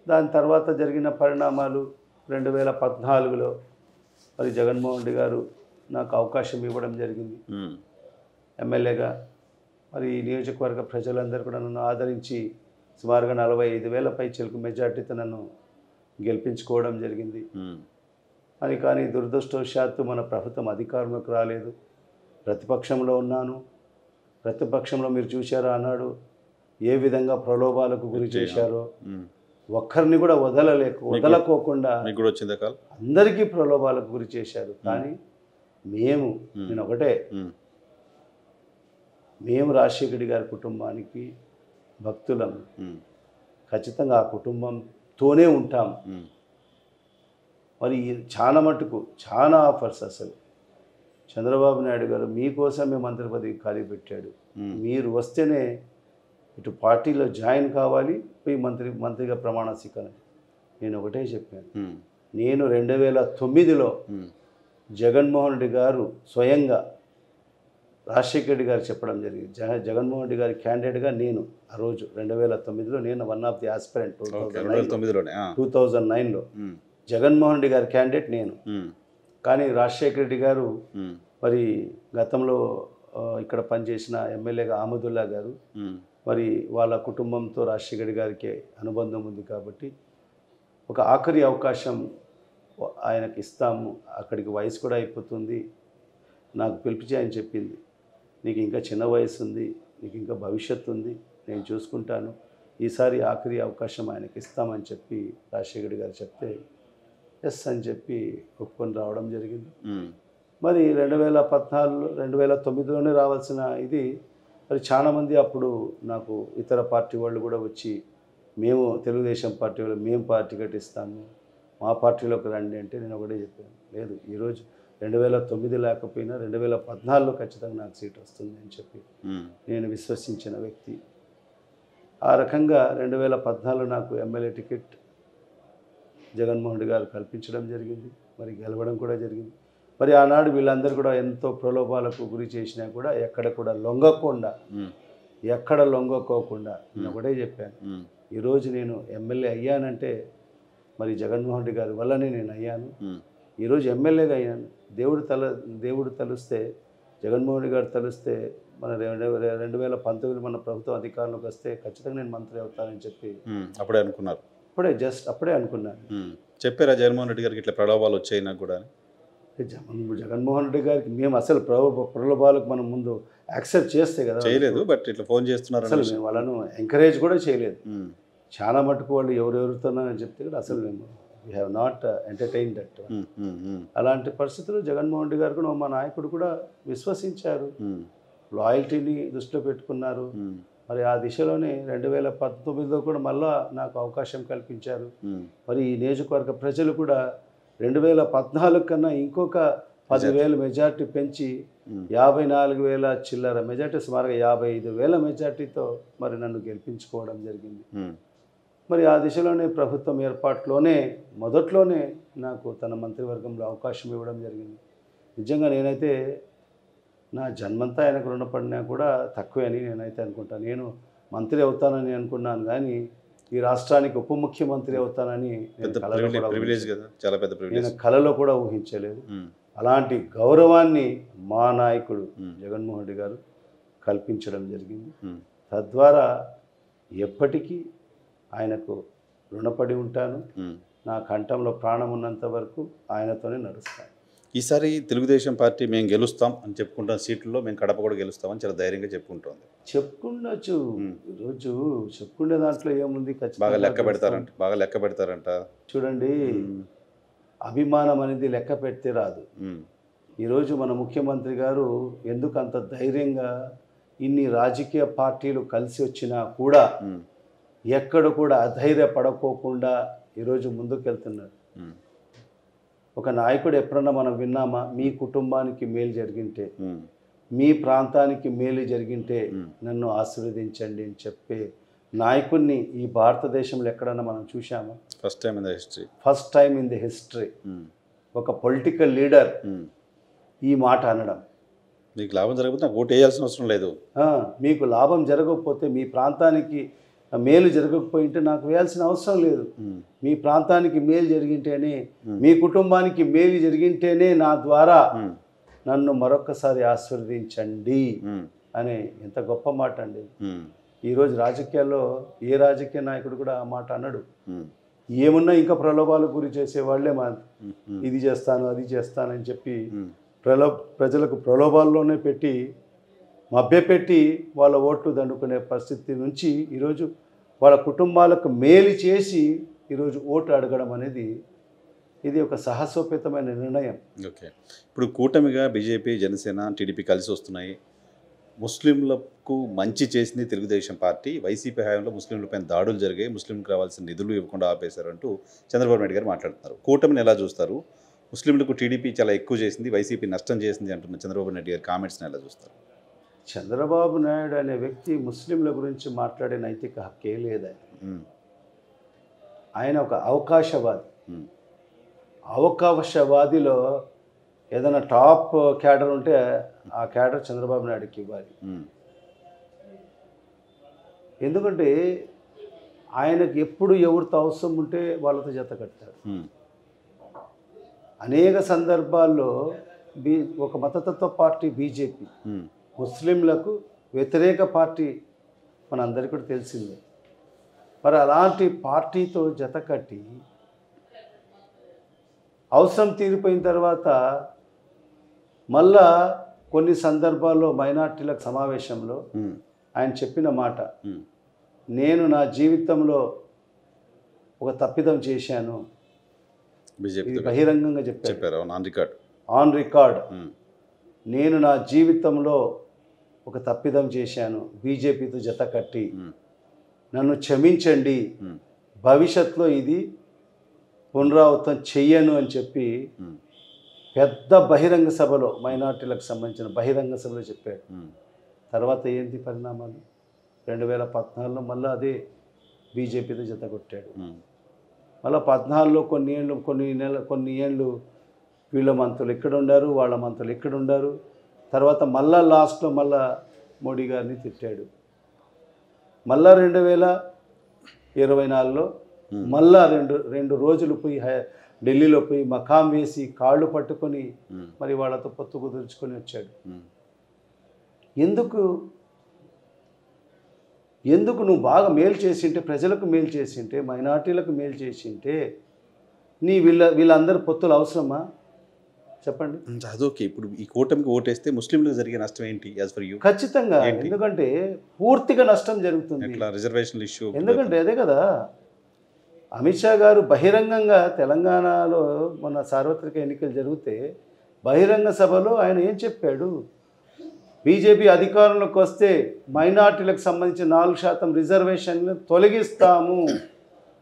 దాని తర్వాత జరిగిన పరిణామాలు 2014లో మరి జగన్మోహన్ రెడ్డి గారు నాకు అవకాశం ఇవ్వడం జరిగింది ఎమ్మెల్యేగా. మరి ఈ నియోజకవర్గ ప్రజలందరూ కూడా నన్ను ఆదరించి సుమారుగా 45,000 పైచిలకు మెజార్టీతో నన్ను గెలిపించుకోవడం జరిగింది. అని కానీ దురదృష్టవశాత్తు మన ప్రభుత్వం అధికారంలోకి రాలేదు. ప్రతిపక్షంలో ఉన్నాను. ప్రతిపక్షంలో మీరు చూశారా అన్నాడు ఏ విధంగా ప్రలోభాలకు గురి చేశారో, ఒక్కరిని కూడా వదలకోకుండా అందరికీ ప్రలోభాలకు గురి చేశారు. కానీ నేను ఒకటే, మేము రాజశేఖర రెడ్డి గారి కుటుంబానికి భక్తులం, ఖచ్చితంగా ఆ కుటుంబంతోనే ఉంటాం. మరి చాలా మటుకు చాలా ఆఫర్స్, అసలు చంద్రబాబు నాయుడు గారు మీకోసమే మంత్రి పదవి ఖాళీ పెట్టాడు, మీరు వస్తేనే ఇటు పార్టీలో జాయిన్ కావాలి, పోయి మంత్రిగా ప్రమాణ స్వీకారం. నేను ఒకటే చెప్పాను, నేను 2009లో జగన్మోహన్ రెడ్డి గారు స్వయంగా రాజశేఖర రెడ్డి గారు చెప్పడం జరిగింది. జగన్మోహన్ రెడ్డి గారి క్యాండిడేట్గా నేను ఆ రోజు 2009లో నేను వన్ ఆఫ్ ది ఆస్పిరెంట్. 2009లో జగన్మోహన్ రెడ్డి గారి క్యాండిడేట్ నేను. కానీ రాజశేఖర రెడ్డి గారు మరి గతంలో ఇక్కడ పనిచేసిన ఎమ్మెల్యేగా ఆమదుల్లా గారు, మరి వాళ్ళ కుటుంబంతో రాజశేఖర రెడ్డి గారికి అనుబంధం ఉంది కాబట్టి ఒక ఆఖరి అవకాశం ఆయనకి ఇస్తాము, అక్కడికి వయసు కూడా అయిపోతుంది, నాకు పిలిపించి ఆయన చెప్పింది, నీకు ఇంకా చిన్న వయసు ఉంది, నీకు ఇంకా భవిష్యత్తు ఉంది, నేను చూసుకుంటాను, ఈసారి ఆఖరి అవకాశం ఆయనకి ఇస్తామని చెప్పి రాజశేఖర రెడ్డి గారు చెప్తే ఎస్ అని చెప్పి ఒప్పుకొని రావడం జరిగింది. మరి 2009లోనే రావాల్సిన ఇది మరి చాలామంది అప్పుడు నాకు ఇతర పార్టీ వాళ్ళు కూడా వచ్చి, మేము తెలుగుదేశం పార్టీ వాళ్ళు మేము పార్టీ కట్టిస్తాము, మా పార్టీలోకి రండి అంటే నేను ఒకటే చెప్పాను, లేదు ఈరోజు 2009 లేకపోయినా 2014లో ఖచ్చితంగా నాకు సీట్ వస్తుంది అని చెప్పి నేను విశ్వసించిన వ్యక్తి. ఆ రకంగా 2014లో నాకు ఎమ్మెల్యే టికెట్ జగన్మోహన్ రెడ్డి గారు కల్పించడం జరిగింది, మరి గెలవడం కూడా జరిగింది. మరి ఆనాడు వీళ్ళందరూ కూడా ఎంతో ప్రలోభాలకు గురి చేసినా కూడా ఎక్కడ లొంగకోకుండా నేను ఒకటే చెప్పాను, ఈరోజు నేను ఎమ్మెల్యే అయ్యానంటే మరి జగన్మోహన్ రెడ్డి గారి వల్లనే నేను అయ్యాను. ఈరోజు ఎమ్మెల్యేగా అయ్యాను. దేవుడు తలుస్తే, జగన్మోహన్ రెడ్డి గారు తలుస్తే మన 2019 మన ప్రభుత్వం అధికారంలోకి వస్తే ఖచ్చితంగా నేను మంత్రి అవుతానని చెప్పి అప్పుడే అనుకున్నాను. చెప్పారా జగన్మోహన్ రెడ్డి గారికి ఇట్లా ప్రలోభాలు వచ్చాయి నాకు కూడా? జగన్మోహన్ రెడ్డి గారికి మేము అసలు ప్రలోభాలకు మనం ముందు యాక్సెప్ట్ చేస్తే కదా చేయలేదు, బట్ ఇట్లా ఫోన్ చేస్తున్నారు అసలు మేము వాళ్ళను ఎంకరేజ్ కూడా చేయలేదు. చాలా మటుకు వాళ్ళు ఎవరెవరితోనని చెప్తే కూడా అసలు మేము we have not entertain that. అలాంటి పరిస్థితుల్లో జగన్మోహన్ రెడ్డి గారు కూడా మా నాయకుడు కూడా విశ్వసించారు, లాయల్టీని దృష్టిలో పెట్టుకున్నారు. మరి ఆ దిశలోనే 2019లో కూడా మళ్ళా నాకు అవకాశం కల్పించారు. మరి ఈ నియోజకవర్గ ప్రజలు కూడా 2014 కన్నా ఇంకొక 10,000 మెజార్టీ పెంచి 54,000 చిల్లర మెజార్టీ, సుమారుగా 55,000 మెజార్టీతో మరి నన్ను గెలిపించుకోవడం జరిగింది. మరి ఆ దిశలోనే ప్రభుత్వం ఏర్పాటులోనే మొదట్లోనే నాకు తన మంత్రివర్గంలో అవకాశం ఇవ్వడం జరిగింది. నిజంగా నేనైతే నా జన్మంతా ఆయనకు రుణపడినా కూడా తక్కువే అని నేనైతే అనుకుంటాను. నేను మంత్రి అవుతానని అనుకున్నాను, కానీ ఈ రాష్ట్రానికి ఉప ముఖ్యమంత్రి అవుతానని నేను కలలో కూడా ఊహించలేదు. అలాంటి గౌరవాన్ని మా నాయకుడు జగన్మోహన్ రెడ్డి గారు కల్పించడం జరిగింది. తద్వారా ఎప్పటికీ ఆయనకు రుణపడి ఉంటాను. నా కంఠంలో ప్రాణం ఉన్నంత వరకు ఆయనతోనే నడుస్తాను. ఈసారి తెలుగుదేశం పార్టీ మేము గెలుస్తాం అని చెప్పుకుంటాం, సీట్లలో మేము కడప కూడా గెలుస్తామని చాలా ధైర్యంగా చెప్పుకుంటుంది. చెప్పుకుండొచ్చు, ఈరోజు చెప్పుకునే దాంట్లో ఏముంది, బాగా లెక్క పెడతారంట. చూడండి, అభిమానం అనేది లెక్క పెడితే రాదు. ఈరోజు మన ముఖ్యమంత్రి గారు ఎందుకు అంత ధైర్యంగా ఇన్ని రాజకీయ పార్టీలు కలిసి వచ్చినా కూడా ఎక్కడ కూడా అధైర్యపడకోకుండా ఈరోజు ముందుకెళ్తున్నారు. ఒక నాయకుడు ఎప్పుడన్నా మనం విన్నామా, మీ కుటుంబానికి మేలు జరిగింటే, మీ ప్రాంతానికి మేలు జరిగింటే నన్ను ఆశీర్వదించండి అని చెప్పే నాయకుడిని ఈ భారతదేశంలో ఎక్కడన్నా మనం చూసామా? First time in the history ఒక పొలిటికల్ లీడర్ ఈ మాట అనడం. మీకు లాభం జరగకపోతే నాకు ఓటు వేయాల్సిన అవసరం లేదు, మీకు లాభం జరగకపోతే, మీ ప్రాంతానికి మేలు జరగకపోయింటే నాకు వేయాల్సిన అవసరం లేదు, మీ ప్రాంతానికి మేలు జరిగింటేనే, మీ కుటుంబానికి మేలు జరిగింటేనే నా ద్వారా నన్ను మరొక్కసారి ఆశీర్వదించండి అనే ఎంత గొప్ప మాట అండి. ఈరోజు రాజకీయాల్లో ఏ రాజకీయ నాయకుడు కూడా ఆ మాట అన్నాడు. ఏమున్నా ఇంకా ప్రలోభాలకు గురి చేసేవాళ్లే ఇది చేస్తాను అది చేస్తానని చెప్పి ప్రజలకు ప్రలోభాల్లోనే పెట్టి మభ్యపెట్టి వాళ్ళ ఓట్లు దండుకునే పరిస్థితి నుంచి ఈరోజు వాళ్ళ కుటుంబాలకు మేలు చేసి ఈరోజు ఓటు అడగడం అనేది ఇది ఒక సాహసోపేతమైన నిర్ణయం. ఓకే, ఇప్పుడు కూటమిగా బీజేపీ, జనసేన, టీడీపీ కలిసి వస్తున్నాయి. ముస్లింలకు మంచి చేసింది తెలుగుదేశం పార్టీ. వైసీపీ హయాంలో ముస్లింలపైన దాడులు జరిగాయి, ముస్లింలకు రావాల్సిన నిధులు ఇవ్వకుండా ఆపేశారంటూ చంద్రబాబు నాయుడు గారు మాట్లాడుతున్నారు. కూటమిని ఎలా చూస్తారు? ముస్లింలకు టీడీపీ చాలా ఎక్కువ చేసింది, వైసీపీ నష్టం చేసింది అంటున్న చంద్రబాబు నాయుడు గారి కామెంట్స్ని ఎలా చూస్తారు? చంద్రబాబు నాయుడు అనే వ్యక్తి ముస్లింల గురించి మాట్లాడే నైతిక హక్కే లేదు. ఆయన ఒక అవకాశవాది. అవకాశవాదిలో ఏదైనా టాప్ క్యాడర్ ఉంటే ఆ క్యాడర్ చంద్రబాబు నాయుడుకి ఇవ్వాలి. ఎందుకంటే ఆయనకు ఎప్పుడు ఎవరితో అవసరం ఉంటే వాళ్ళతో జత కడతారు. అనేక సందర్భాల్లో ఒక మతతత్వ పార్టీ బీజేపీ ముస్లింలకు వ్యతిరేక పార్టీ మనందరికీ కూడా తెలిసిందే. మరి అలాంటి పార్టీతో జత కట్టి అవసరం తీరిపోయిన తర్వాత మళ్ళా కొన్ని సందర్భాల్లో మైనార్టీలకు సమావేశంలో ఆయన చెప్పిన మాట, నేను నా జీవితంలో ఒక తప్పిదం చేశాను, బహిరంగంగా చెప్పారు, ఆన్ రికార్డ్. నేను నా జీవితంలో ఒక తప్పిదం చేశాను, బీజేపీతో జత కట్టి నన్ను క్షమించండి, భవిష్యత్తులో ఇది పునరావృతం చెయ్యను అని చెప్పి పెద్ద బహిరంగ సభలో, మైనార్టీలకు సంబంధించిన బహిరంగ సభలో చెప్పాడు. తర్వాత ఏంటి పరిణామాలు? 2014లో మళ్ళీ అదే బీజేపీతో జత కొట్టాడు. మళ్ళీ 14లో కొన్ని ఏళ్ళు వీళ్ళ మంత్రులు ఇక్కడ ఉండారు, వాళ్ళ మంత్రులు ఇక్కడ ఉండారు. తర్వాత మళ్ళా లాస్ట్లో మళ్ళా మోడీ గారిని తిట్టాడు. మళ్ళా 2024లో మళ్ళా రెండు రోజులు పోయి ఢిల్లీలో పోయి మకాం వేసి కాళ్ళు పట్టుకొని మరి వాళ్ళతో పొత్తు కుదుర్చుకొని వచ్చాడు. ఎందుకు నువ్వు బాగా మేలు చేసింటే, ప్రజలకు మేలు చేసింటే, మైనార్టీలకు మేలు చేసింటే వీళ్ళందరూ పొత్తులు అవసరమా చెప్పండి? అదొకే. ఇప్పుడు ఈ కూటమికి ఓటేస్తే ముస్లింలకు జరిగే నష్టం ఏంటి? As for you? ఖచ్చితంగా, ఎందుకంటే పూర్తిగా నష్టం జరుగుతుంది. Reservation issue. ఎందుకంటే అదే కదా, అమిత్ షా గారు బహిరంగంగా తెలంగాణలో మన సార్వత్రిక ఎన్నికలు జరిగితే బహిరంగ సభలో ఆయన ఏం చెప్పాడు? బీజేపీ అధికారంలోకి వస్తే మైనార్టీలకు సంబంధించిన 4% రిజర్వేషన్లను తొలగిస్తాము,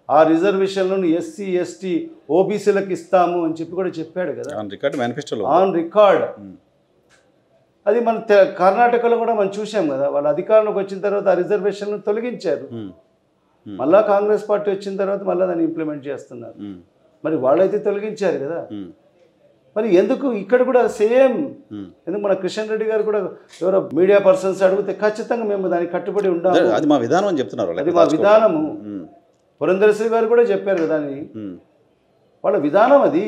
ఆ రిజర్వేషన్లను ఎస్సీ ఎస్టీ ఓబీసీలకు ఇస్తాము అని చెప్పి కూడా చెప్పాడు కదా, ఆన్ రికార్డ్ మేనిఫెస్టోలో. On record. అది మన కర్ణాటకలో కూడా మనం చూసాం కదా, వాళ్ళ అధికారంలోకి వచ్చిన తర్వాత ఆ రిజర్వేషన్లను తొలగించారు. మళ్ళా కాంగ్రెస్ పార్టీ వచ్చిన తర్వాత మళ్ళీ దాన్ని ఇంప్లిమెంట్ చేస్తున్నారు. మరి వాళ్ళైతే తొలగించారు కదా, మరి ఎందుకు ఇక్కడ కూడా సేమ్? ఎందుకు మన కిషన్ రెడ్డి గారు కూడా ఎవరో మీడియా పర్సన్స్ అడిగితే ఖచ్చితంగా మేము దానికి కట్టుబడి ఉండాలి, అది మా విధానం అని చెప్తున్నారు. అది మా విధానము. పురంధరేశ్వరి గారు కూడా చెప్పారు కదా, అని వాళ్ళ విధానం అది.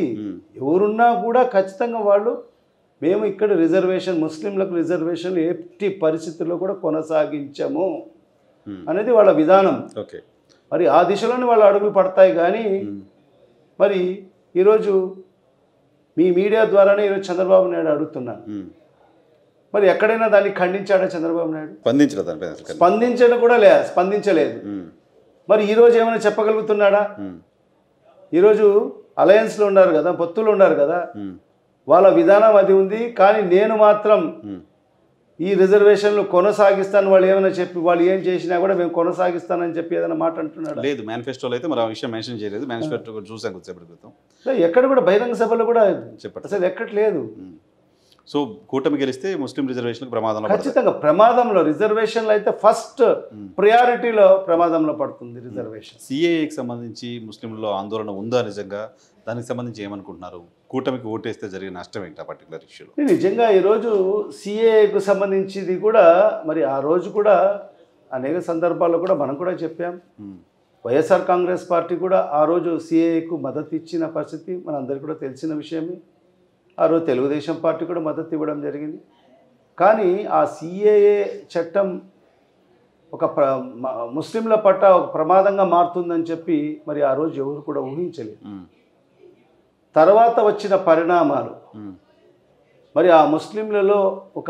ఎవరున్నా కూడా ఖచ్చితంగా వాళ్ళు మేము ఇక్కడ రిజర్వేషన్, ముస్లింలకు రిజర్వేషన్లు ఎట్టి పరిస్థితుల్లో కూడా కొనసాగించము అనేది వాళ్ళ విధానం. ఓకే, మరి ఆ దిశలోనే వాళ్ళు అడుగులు పడతాయి. కానీ మరి ఈరోజు మీ మీడియా ద్వారానే ఈరోజు చంద్రబాబు నాయుడు అడుగుతున్నాను, మరి ఎక్కడైనా దాన్ని ఖండించాడా చంద్రబాబు నాయుడు? స్పందించడం కూడా స్పందించలేదు. మరి ఈరోజు ఏమైనా చెప్పగలుగుతున్నాడా? ఈరోజు అలయన్స్లో ఉన్నారు కదా, పొత్తులు ఉన్నారు కదా, వాళ్ళ విధానం అది ఉంది. కానీ నేను మాత్రం ఈ రిజర్వేషన్లు కొనసాగిస్తాను, వాళ్ళు ఏమైనా చెప్పి వాళ్ళు ఏం చేసినా కూడా మేము కొనసాగిస్తానని చెప్పి ఏదైనా మాట అంటున్నాడు? లేదు, మేనిఫెస్టోలో అయితే మరి ఆ విషయం మెన్షన్ చేయలేదు. మేనిఫెస్టో చూసాం కొద్దిసేపటి క్రితం. ఎక్కడ కూడా బహిరంగ సభలో కూడా చెప్పండి అసలు ఎక్కట్లేదు. సో కూటమి గెలిస్తే ముస్లిం రిజర్వేషన్లకు ప్రమాదంలో ఖచ్చితంగా ప్రమాదంలో, రిజర్వేషన్లు అయితే ఫస్ట్ ప్రయారిటీలో ప్రమాదంలో పడుతుంది రిజర్వేషన్. సిఏఏకి సంబంధించి ముస్లింలలో ఆందోళన ఉందా నిజంగా? దానికి సంబంధించి ఏమనుకుంటున్నారు? కూటమికి ఓటేస్తే జరిగే నష్టం ఏంటి ఆ పర్టికులర్ ఇష్యూలో? నిజంగా ఈరోజు సిఏఏకు సంబంధించింది కూడా మరి ఆ రోజు కూడా అనేక సందర్భాల్లో కూడా మనం కూడా చెప్పాం. వైఎస్ఆర్ కాంగ్రెస్ పార్టీ కూడా ఆ రోజు సిఏఏకు మద్దతు ఇచ్చిన పరిస్థితి మనందరికీ కూడా తెలిసిన విషయమే. ఆ రోజు తెలుగుదేశం పార్టీ కూడా మద్దతు ఇవ్వడం జరిగింది. కానీ ఆ సిఏఏ చట్టం ఒక ముస్లింల పట్ల ఒక ప్రమాదంగా మారుతుందని చెప్పి మరి ఆ రోజు ఎవరు కూడా ఊహించలేదు. తర్వాత వచ్చిన పరిణామాలు మరి ఆ ముస్లింలలో ఒక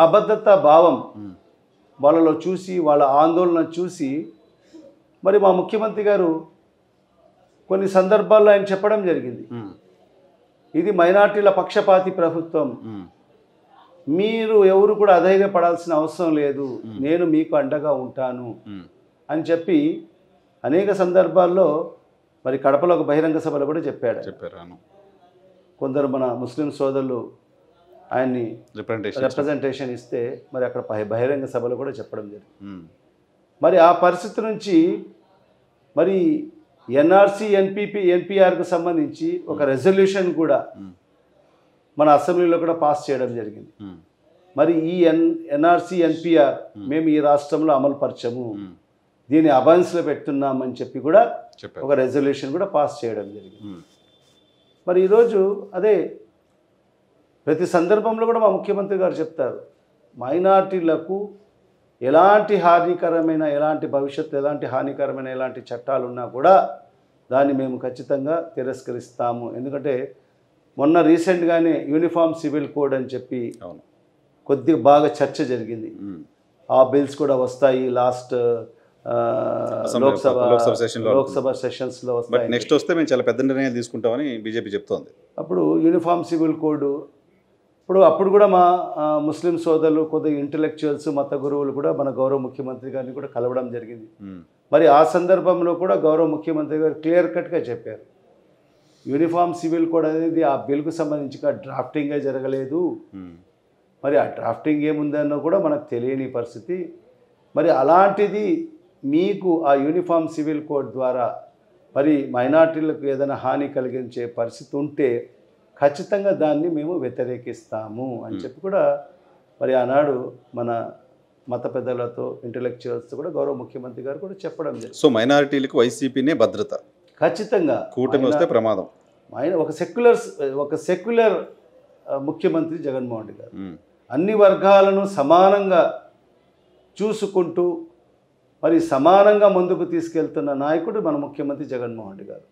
అభద్రతా భావం వాళ్ళలో చూసి, వాళ్ళ ఆందోళన చూసి మరి మా ముఖ్యమంత్రి గారు కొన్ని సందర్భాల్లో ఆయన చెప్పడం జరిగింది, ఇది మైనార్టీల పక్షపాతి ప్రభుత్వం, మీరు ఎవరు కూడా అధైర్యపడాల్సిన అవసరం లేదు, నేను మీకు అండగా ఉంటాను అని చెప్పి అనేక సందర్భాల్లో మరి కడపలో ఒక బహిరంగ సభలో కూడా చెప్పారు. కొందరు మన ముస్లిం సోదరులు ఆయన్ని రిప్రజెంటేషన్ ఇస్తే మరి అక్కడ బహిరంగ సభలో కూడా చెప్పడం జరిగింది. మరి ఆ పరిస్థితి నుంచి మరి ఎన్ఆర్సీ ఎన్పిఆర్కు సంబంధించి ఒక రెజల్యూషన్ కూడా మన అసెంబ్లీలో కూడా పాస్ చేయడం జరిగింది. మరి ఈ ఎన్ఆర్సీ ఎన్పిఆర్ మేము ఈ రాష్ట్రంలో అమలు పరచము, దీన్ని అబైన్స్లో పెడుతున్నామని చెప్పి కూడా ఒక రెజల్యూషన్ కూడా పాస్ చేయడం జరిగింది. మరి ఈరోజు అదే ప్రతి సందర్భంలో కూడా మా ముఖ్యమంత్రి గారు చెప్తారు, మైనార్టీలకు ఎలాంటి హానికరమైన, ఎలాంటి భవిష్యత్తు, ఎలాంటి హానికరమైన ఎలాంటి చట్టాలు ఉన్నా కూడా దాన్ని మేము ఖచ్చితంగా తిరస్కరిస్తాము. ఎందుకంటే మొన్న రీసెంట్గానే యూనిఫామ్ సివిల్ కోడ్ అని చెప్పి కొద్దిగా బాగా చర్చ జరిగింది. ఆ బిల్స్ కూడా వస్తాయి లాస్ట్ లోక్సభ సెషన్స్లో వస్తాయి. నెక్స్ట్ వస్తే మేము చాలా పెద్ద నిర్ణయం తీసుకుంటామని బీజేపీ చెప్తోంది. అప్పుడు యూనిఫామ్ సివిల్ కోడ్ అప్పుడు కూడా మా ముస్లిం సోదరులు, కొద్దిగా ఇంటలెక్చువల్స్, మత గురువులు కూడా మన గౌరవ ముఖ్యమంత్రి గారిని కూడా కలవడం జరిగింది. మరి ఆ సందర్భంలో కూడా గౌరవ ముఖ్యమంత్రి గారు క్లియర్ కట్గా చెప్పారు, యూనిఫామ్ సివిల్ కోడ్ అనేది ఆ బిల్కు సంబంధించి డ్రాఫ్టింగే జరగలేదు, మరి ఆ డ్రాఫ్టింగ్ ఏముందన్నో కూడా మనకు తెలియని పరిస్థితి. మరి అలాంటిది మీకు ఆ యూనిఫామ్ సివిల్ కోడ్ ద్వారా మరి మైనార్టీలకు ఏదైనా హాని కలిగించే పరిస్థితి ఉంటే ఖచ్చితంగా దాన్ని మేము వ్యతిరేకిస్తాము అని చెప్పి కూడా మరి ఆనాడు మన మత పెద్దలతో, ఇంటలెక్చువల్స్తో కూడా గౌరవ ముఖ్యమంత్రి గారు కూడా చెప్పడం జరిగింది. సో మైనారిటీలకు వైసీపీనే భద్రత, ఖచ్చితంగా కూటమి వస్తే ప్రమాదం. ఒక సెక్యులర్ ముఖ్యమంత్రి జగన్మోహన్ రెడ్డి గారు అన్ని వర్గాలను సమానంగా చూసుకుంటూ మరి సమానంగా ముందుకు తీసుకెళ్తున్న నాయకుడు మన ముఖ్యమంత్రి జగన్మోహన్ రెడ్డి గారు.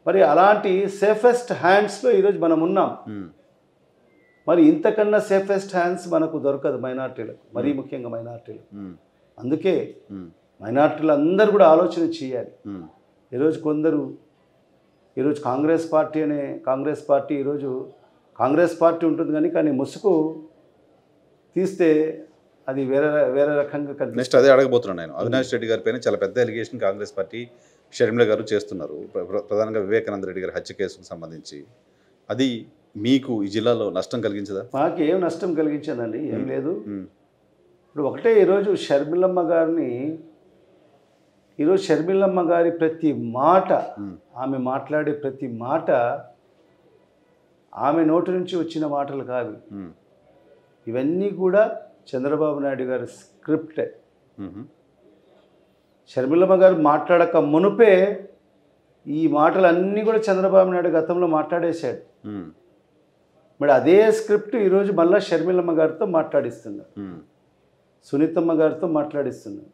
మరి అలాంటి సేఫెస్ట్ హ్యాండ్స్లో ఈరోజు మనం ఉన్నాం. మరి ఇంతకన్నా సేఫెస్ట్ హ్యాండ్స్ మనకు దొరకదు మైనార్టీలకు, మరీ ముఖ్యంగా మైనార్టీలకు. అందుకే మైనార్టీలు అందరూ కూడా ఆలోచన చేయాలి. ఈరోజు కొందరు ఈరోజు కాంగ్రెస్ పార్టీ ఈరోజు కాంగ్రెస్ పార్టీ ఉంటుంది కానీ ముసుగు తీస్తే అది వేరే వేరే రకంగా కనిపిస్తుంది. నెక్స్ట్ అదే అడగబోతున్నాను నేను. అవినాష్ రెడ్డి గారి పైన చాలా పెద్ద ఎలిగేషన్ కాంగ్రెస్ పార్టీ షర్మిల గారు చేస్తున్నారు, ప్రధానంగా వివేకానంద రెడ్డి గారి హత్య కేసుకు సంబంధించి. అది మీకు ఈ జిల్లాలో నష్టం కలిగించదా? మాకు ఏం నష్టం కలిగించదండి, ఏం లేదు. ఇప్పుడు ఒకటే, ఈరోజు షర్మిలమ్మ గారి ప్రతి మాట, ఆమె మాట్లాడే ప్రతి మాట ఆమె నోటి నుంచి వచ్చిన మాటలు కాదు. ఇవన్నీ కూడా చంద్రబాబు నాయుడు గారి స్క్రిప్టే. షర్మిలమ్మ గారు మాట్లాడక మునుపే ఈ మాటలన్నీ కూడా చంద్రబాబు నాయుడు గతంలో మాట్లాడేశాడు. మరి అదే స్క్రిప్ట్ ఈరోజు మళ్ళీ షర్మిలమ్మ గారితో మాట్లాడిస్తున్నారు, సునీతమ్మ గారితో మాట్లాడిస్తున్నారు.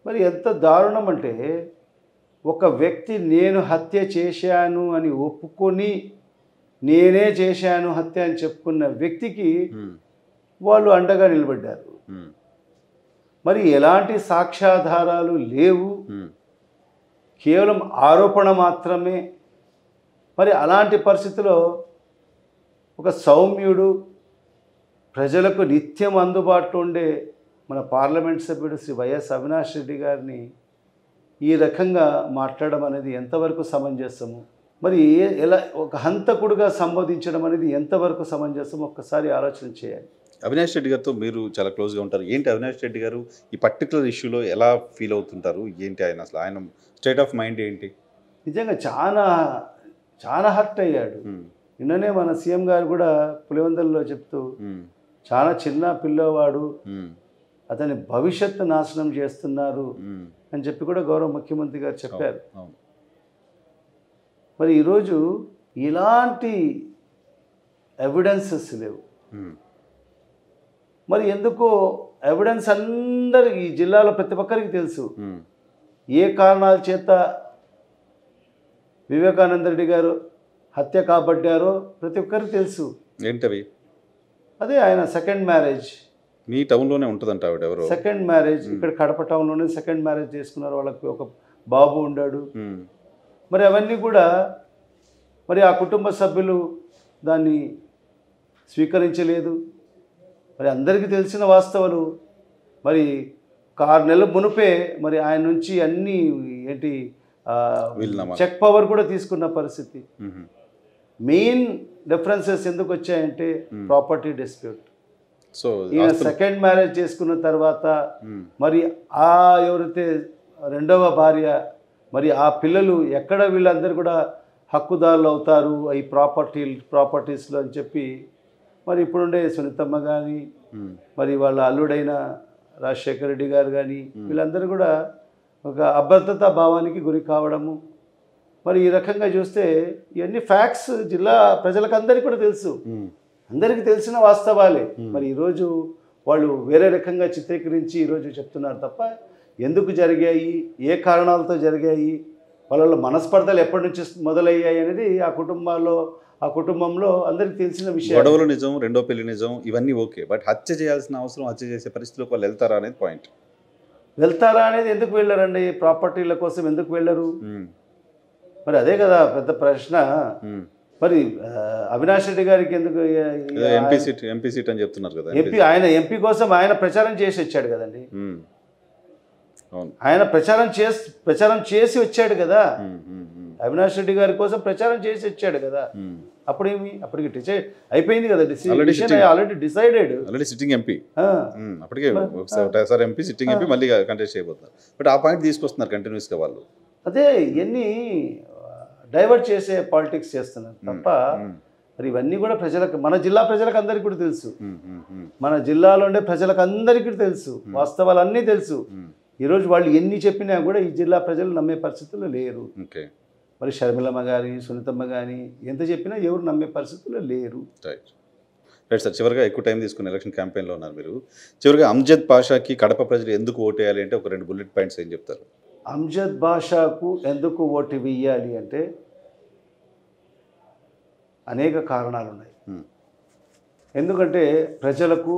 మరి ఎంత దారుణం అంటే, ఒక వ్యక్తి నేను హత్య చేశాను అని ఒప్పుకొని నేనే చేశాను హత్య అని చెప్పుకున్న వ్యక్తికి వాళ్ళు అండగా నిలబడ్డారు. మరి ఎలాంటి సాక్ష్యాధారాలు లేవు, కేవలం ఆరోపణ మాత్రమే. మరి అలాంటి పరిస్థితిలో ఒక సౌమ్యుడు, ప్రజలకు నిత్యం అందుబాటులో ఉండే మన పార్లమెంట్ సభ్యుడు శ్రీ వైఎస్ అవినాష్ రెడ్డి గారిని ఈ రకంగా మాట్లాడడం అనేది ఎంతవరకు సమంజసము? మరి ఎలా ఒక హంతకుడుగా సంబోధించడం అనేది ఎంతవరకు సమంజసము? ఒక్కసారి ఆలోచన చేయాలి. అవినాష్ రెడ్డి గారితో మీరు చాలా క్లోజ్గా ఉంటారు. ఏంటి అవినాష్ రెడ్డి గారు ఈ పర్టికులర్ ఇష్యూలో ఎలా ఫీల్ అవుతుంటారు? ఏంటి ఆయన అసలు ఆయన స్టేట్ ఆఫ్ మైండ్ ఏంటి? నిజంగా చాలా చాలా హర్ట్ అయ్యాడు. నిన్ననే మన సీఎం గారు కూడా పులివెందులలో చెప్తూ, చాలా చిన్న పిల్లవాడు, అతని భవిష్యత్తు నాశనం చేస్తున్నారు అని చెప్పి కూడా గౌరవ ముఖ్యమంత్రి గారు చెప్పారు. మరి ఈరోజు ఇలాంటి ఎవిడెన్సెస్ లేవు. మరి ఎందుకో ఎవిడెన్స్ అందరు ఈ జిల్లాలో ప్రతి ఒక్కరికి తెలుసు. ఏ కారణాల చేత వివేకానంద రెడ్డి గారు హత్య కాబడ్డారో ప్రతి ఒక్కరికి తెలుసు. ఏంటవి? అదే ఆయన సెకండ్ మ్యారేజ్. మీ టౌన్లోనే ఉంటుందంట ఆవిడ ఎవరో. సెకండ్ మ్యారేజ్ ఇక్కడ కడప టౌన్లోనే సెకండ్ మ్యారేజ్ చేసుకున్నారు. వాళ్ళకి ఒక బాబు ఉండాడు. మరి అవన్నీ కూడా మరి ఆ కుటుంబ సభ్యులు దాన్ని స్వీకరించలేదు. మరి అందరికీ తెలిసిన వాస్తవాలు. మరి 6 నెలల మునుపే మరి ఆయన నుంచి అన్నీ ఏంటి చెక్ పవర్ కూడా తీసుకున్న పరిస్థితి. మెయిన్ డిఫరెన్సెస్ ఎందుకు వచ్చాయంటే ప్రాపర్టీ డిస్ప్యూట్. సో ఈయన సెకండ్ మ్యారేజ్ చేసుకున్న తర్వాత మరి ఎవరైతే రెండవ భార్య, మరి ఆ పిల్లలు ఎక్కడ వీళ్ళందరూ కూడా హక్కుదారులు అవుతారు ఈ ప్రాపర్టీస్లో అని చెప్పి మరి ఇప్పుడుండే సునీతమ్మ కానీ, మరి వాళ్ళ అల్లుడైన రాజశేఖర రెడ్డి గారు కానీ, వీళ్ళందరూ కూడా ఒక అభద్రతా భావానికి గురి కావడము. మరి ఈ రకంగా చూస్తే ఇవన్నీ ఫ్యాక్ట్స్ జిల్లా ప్రజలకు అందరికీ కూడా తెలుసు, అందరికీ తెలిసిన వాస్తవాలే. మరి ఈరోజు వాళ్ళు వేరే రకంగా చిత్రీకరించి ఈరోజు చెప్తున్నారు తప్ప ఎందుకు జరిగాయి, ఏ కారణాలతో జరిగాయి, వాళ్ళ మనస్పర్ధలు ఎప్పటి నుంచి మొదలయ్యాయి అనేది ఆ కుటుంబంలో అందరికీ తెలిసిన విషయం. గొడవలు నిజం, రెండో పెళ్లి నిజం, ఇవన్నీ ఓకే. బట్ హత్య చేయాల్సిన అవసరం, హత్య చేసే పరిస్థితిలోకి వాళ్ళు వెళ్తారా అనేది పాయింట్. వెళ్తారా అనేది ఎందుకు వెళ్ళారండి? ప్రాపర్టీల కోసం ఎందుకు వెళ్ళరు? మరి అదే కదా పెద్ద ప్రశ్న. మరి అవినాష్ రెడ్డి గారికి ఎందుకు ఎంపీ సీట్ అని చెప్తున్నారు కదా? ఆయన ఎంపీ కోసం ఆయన ప్రచారం చేసి వచ్చాడు కదండి. ఆయన ప్రచారం చేసి వచ్చాడు కదా. అవినాష్ రెడ్డి గారి కోసం ప్రచారం చేసి వచ్చాడు కదా. అప్పటికి డిసైడ్ అయిపోయింది కదా, already decided. Already sitting MP, అప్పటికే ఒకసారి ఎంపీ, సిట్టింగ్ ఎంపీ మళ్ళీ కంటెస్ట్ చేయబోతున్నారు. బట్ ఆ పాయింట్ తీసుకొస్తున్నారు కంటిన్యూస్గా వాళ్ళు. అదే ఇవన్నీ డైవర్ట్ చేసే పాలిటిక్స్ చేస్తున్నారు తప్ప మరి ఇవన్నీ కూడా ప్రజలకు, మన జిల్లా ప్రజలకు అందరికీ కూడా తెలుసు, మన జిల్లాలో ఉండే ప్రజలకు అందరికీ తెలుసు, వాస్తవాలు అన్నీ తెలుసు. ఈరోజు వాళ్ళు ఎన్ని చెప్పినా కూడా ఈ జిల్లా ప్రజలు నమ్మే పరిస్థితుల్లో లేరు. మరి షర్మిలమ్మ కానీ, సునీతమ్మ కానీ ఎంత చెప్పినా ఎవరు నమ్మే పరిస్థితుల్లో లేరు. రైట్ సార్, చివరిగా ఎక్కువ టైం తీసుకుని ఎలక్షన్ క్యాంపెయిన్లో ఉన్నారు మీరు. చివరిగా అమ్జద్ పాషాకి కడప ప్రజలు ఎందుకు ఓటేయాలి అంటే ఒక 2 బుల్లెట్ పాయింట్స్ ఏం చెప్తారు? అమ్జద్ బాషాకు ఎందుకు ఓటు వేయాలి అంటే అనేక కారణాలు ఉన్నాయి. ఎందుకంటే ప్రజలకు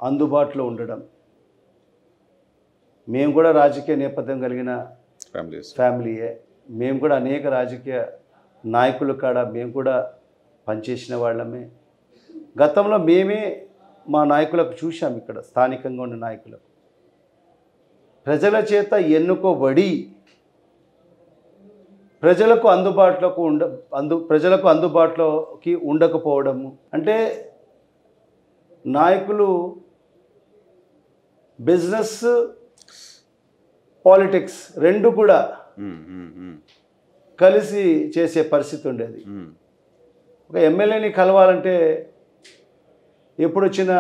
అందుబాటులో ఉండడం, మేము కూడా రాజకీయ నేపథ్యం కలిగిన ఫ్యామిలీస్ ఫ్యామిలీయే. మేము కూడా అనేక రాజకీయ నాయకుల కాడ మేము కూడా పనిచేసిన వాళ్ళమే. గతంలో మేమే మా నాయకులకు చూసాం, ఇక్కడ స్థానికంగా ఉన్న నాయకులకు ప్రజల చేత ఎన్నుకోబడి ప్రజలకు అందుబాటులోకి ఉండకపోవడము. అంటే నాయకులు బిజినెస్ పాలిటిక్స్ రెండు కూడా కలిసి చేసే పరిస్థితి ఉండేది. ఒక ఎమ్మెల్యేని కలవాలంటే ఎప్పుడు వచ్చిన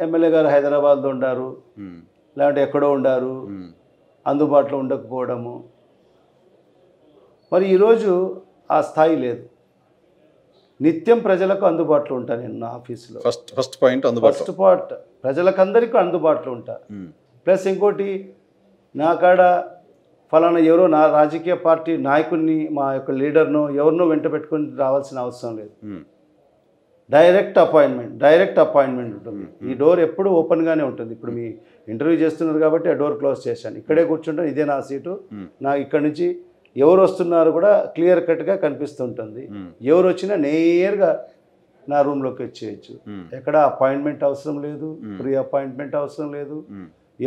ఎమ్మెల్యే గారు హైదరాబాద్లో ఉండారు, లేదంటే ఎక్కడో ఉండారు, అందుబాటులో ఉండకపోవడము. మరి ఈరోజు ఆ స్థాయి లేదు. నిత్యం ప్రజలకు అందుబాటులో ఉంటాను నేను నా ఆఫీసులో. ఫస్ట్ పాయింట్ ఫస్ట్ పార్ట్ ప్రజలకందరికీ అందుబాటులో ఉంటారు. ప్లస్ ఇంకోటి, నా కాడ ఫలానా ఎవరో నా రాజకీయ పార్టీ నాయకుడిని, మా యొక్క లీడర్ను ఎవరినో వెంట పెట్టుకొని రావాల్సిన అవసరం లేదు. డైరెక్ట్ అపాయింట్మెంట్ ఉంటుంది. ఈ డోర్ ఎప్పుడు ఓపెన్గానే ఉంటుంది. ఇప్పుడు మీ ఇంటర్వ్యూ చేస్తున్నారు కాబట్టి ఆ డోర్ క్లోజ్ చేశాను. ఇక్కడే కూర్చుంటాను, ఇదే నా సీటు. నాకు ఇక్కడ నుంచి ఎవరు వస్తున్నారు కూడా క్లియర్ కట్గా కనిపిస్తుంటుంది. ఎవరు వచ్చినా నేరుగా నా రూమ్లోకి వచ్చేయచ్చు. ఎక్కడ అపాయింట్మెంట్ అవసరం లేదు, ప్రీ అపాయింట్మెంట్ అవసరం లేదు,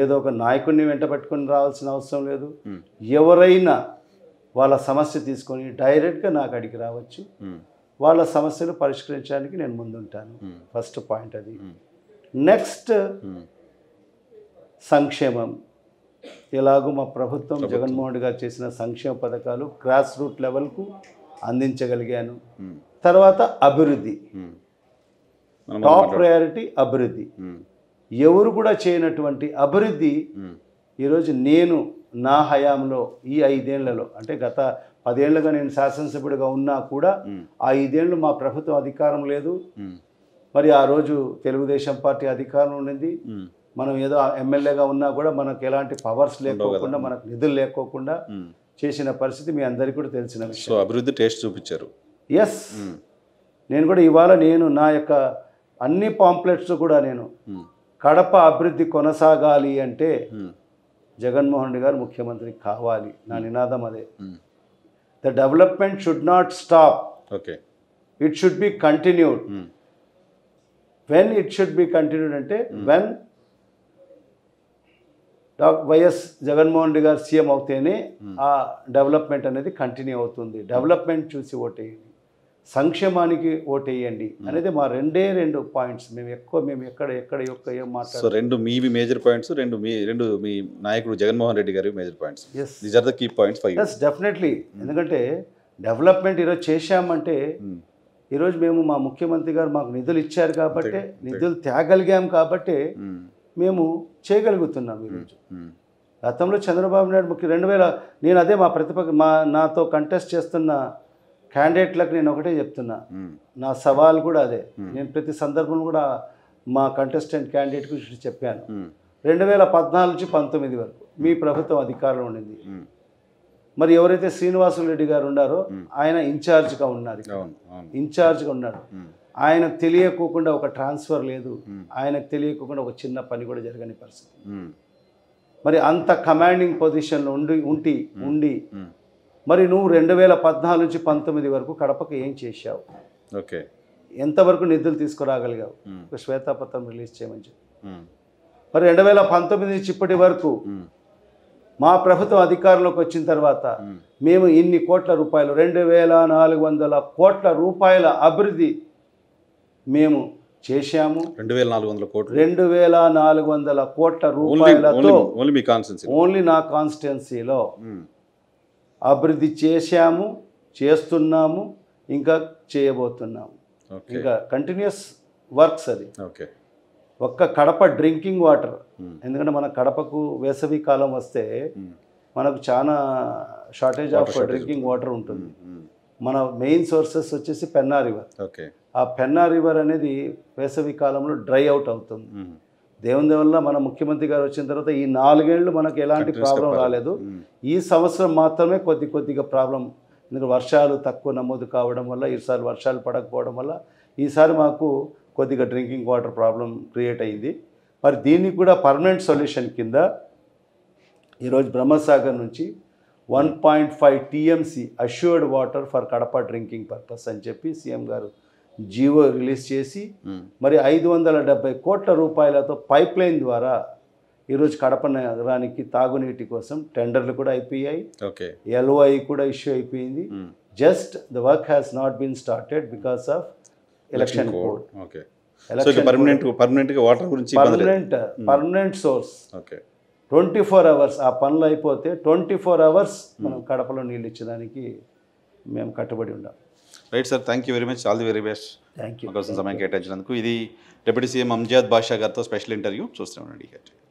ఏదో ఒక నాయకుడిని వెంట పెట్టుకొని రావాల్సిన అవసరం లేదు. ఎవరైనా వాళ్ళ సమస్య తీసుకొని డైరెక్ట్గా నాకు అడిగి రావచ్చు. వాళ్ళ సమస్యలు పరిష్కరించడానికి నేను ముందుంటాను. ఫస్ట్ పాయింట్ అది. నెక్స్ట్ సంక్షేమం. ఎలాగో మా ప్రభుత్వం జగన్మోహన్ రెడ్డి గారు చేసిన సంక్షేమ పథకాలు గ్రాస్ రూట్ లెవెల్కు అందించగలిగాను. తర్వాత అభివృద్ధి, టాప్ ప్రయారిటీ అభివృద్ధి. ఎవరు కూడా చేయనటువంటి అభివృద్ధి ఈరోజు నేను నా హయాంలో ఈ 5 ఏళ్లలో, అంటే గత 10 ఏళ్ళుగా నేను శాసనసభ్యుడిగా ఉన్నా కూడా ఆ 5 ఏళ్ళు మా ప్రభుత్వం అధికారం లేదు. మరి ఆ రోజు తెలుగుదేశం పార్టీ అధికారం ఉండింది. మనం ఏదో ఎమ్మెల్యేగా ఉన్నా కూడా మనకు ఎలాంటి పవర్స్ లేకోకుండా, మనకు నిధులు లేకోకుండా చేసిన పరిస్థితి మీ అందరికీ కూడా తెలిసిన విషయం. సో అభివృద్ధి టేస్ట్ చూపించారు. ఎస్, నేను కూడా ఇవాళ నా యొక్క అన్ని పాంప్లెట్స్ కూడా నేను కడప అభివృద్ధి కొనసాగాలి అంటే జగన్మోహన్ రెడ్డి గారు ముఖ్యమంత్రి కావాలి. నా నినాదం అదే. The development should not stop, it should be continued. When it should be continued అంటే వెన్ వైఎస్ జగన్మోహన్ రెడ్డి గారు సీఎం అవుతేనే ఆ డెవలప్మెంట్ అనేది కంటిన్యూ అవుతుంది. డెవలప్మెంట్ చూసి ఓటేయండి, సంక్షేమానికి ఓటేయండి అనేది మా రెండు పాయింట్స్. మేము ఎక్కడ ఏం మాట్లాడాలి. సో రెండు మీవి మేజర్ పాయింట్స్, రెండు మీ నాయకుడు జగన్మోహన్ రెడ్డి గారి major points. These are the key points for you. Yes, definitely. ఎందుకంటే డెవలప్మెంట్ ఈరోజు చేశామంటే, ఈరోజు మేము మా ముఖ్యమంత్రి గారు మాకు నిధులు ఇచ్చారు కాబట్టి, నిధులు తేగలిగాం కాబట్టి మేము చేయగలుగుతున్నాం ఈరోజు. గతంలో చంద్రబాబు నాయుడు నేను అదే నాతో కంటెస్ట్ చేస్తున్న క్యాండిడేట్లకు నేను ఒకటే చెప్తున్నా, నా సవాల్ కూడా అదే. నేను ప్రతి సందర్భంలో కూడా మా కంటెస్టెంట్ క్యాండిడేట్ గురించి చెప్పాను. 2014 నుంచి 19 వరకు మీ ప్రభుత్వం అధికారంలో ఉండింది. మరి ఎవరైతే శ్రీనివాసులు రెడ్డి గారు ఉన్నారో ఆయన ఇన్ఛార్జ్గా ఉన్నారు, ఇన్ఛార్జ్గా ఉన్నాడు. ఆయనకు తెలియకోకుండా ఒక ట్రాన్స్ఫర్ లేదు, ఆయనకు తెలియకోకుండా ఒక చిన్న పని కూడా జరగని పరిస్థితి. మరి అంత కమాండింగ్ పొజిషన్లో ఉండి మరి నువ్వు 2014 నుంచి 19 వరకు కడపకు ఏం చేశావు, ఎంతవరకు నిధులు తీసుకురాగలిగావు, ఒక శ్వేతాపత్రం రిలీజ్ చేయమని చెప్పి. మరి 2019 నుంచి ఇప్పటి వరకు మా ప్రభుత్వం అధికారంలోకి వచ్చిన తర్వాత మేము ఇన్ని కోట్ల రూపాయలు, 2400 కోట్ల రూపాయల అభివృద్ధి మేము చేశాము. 2400 కోట్లు, 2400 కోట్ల రూపాయలతో ఓన్లీ నా కాన్స్టిట్యున్సీలో అభివృద్ధి చేశాము, చేస్తున్నాము, ఇంకా చేయబోతున్నాము. ఇంకా కంటిన్యూస్ వర్క్స్ అది. ఒక్క కడప డ్రింకింగ్ వాటర్, ఎందుకంటే మన కడపకు వేసవి కాలం వస్తే మనకు చాలా షార్టేజ్ ఆఫ్ డ్రింకింగ్ వాటర్ ఉంటుంది. మన మెయిన్ సోర్సెస్ వచ్చేసి పెన్నా రివర్. ఆ పెన్నా రివర్ అనేది వేసవి కాలంలో డ్రై అవుట్ అవుతుంది. దేవుని వల్ల మన ముఖ్యమంత్రి గారు వచ్చిన తర్వాత ఈ 4 ఏళ్ళు మనకు ఎలాంటి ప్రాబ్లం రాలేదు. ఈ సంవత్సరం మాత్రమే కొద్దిగా ప్రాబ్లం, ఎందుకంటే వర్షాలు తక్కువ నమోదు కావడం వల్ల, ఈసారి వర్షాలు పడకపోవడం వల్ల ఈసారి మాకు కొద్దిగా డ్రింకింగ్ వాటర్ ప్రాబ్లం క్రియేట్ అయింది. మరి దీనికి కూడా పర్మనెంట్ సొల్యూషన్ కింద ఈరోజు బ్రహ్మసాగర్ నుంచి 1.5 TMC assured water for Kadapa drinking purpose అని చెప్పి సీఎం గారు జీవో రిలీజ్ చేసి మరి 570 కోట్ల రూపాయలతో పైప్ లైన్ ద్వారా ఈరోజు కడప నగరానికి తాగునీటి కోసం టెండర్లు కూడా అయిపోయాయి, ఓకే, ఎల్ఓఐ కూడా ఇష్యూ అయిపోయింది. Just the work has not been started because of election code. Okay, పర్మనెంట్గా వాటర్ గురించి పర్మనెంట్ సోర్స్. ఓకే, 24 అవర్స్ ఆ పనులు అయిపోతే 24 అవర్స్ మనం కడపలో నీళ్ళు ఇచ్చడానికి మేము కట్టుబడి ఉన్నాం. Right sir, thank you very much, all the very best. Thank you. మాకోసం సమయం కేటాయించినందుకు. ఇది డిప్యూటీ సీఎం అంజద్ బాషా గారితో స్పెషల్ ఇంటర్వ్యూ. చూస్తూ ఉండండి.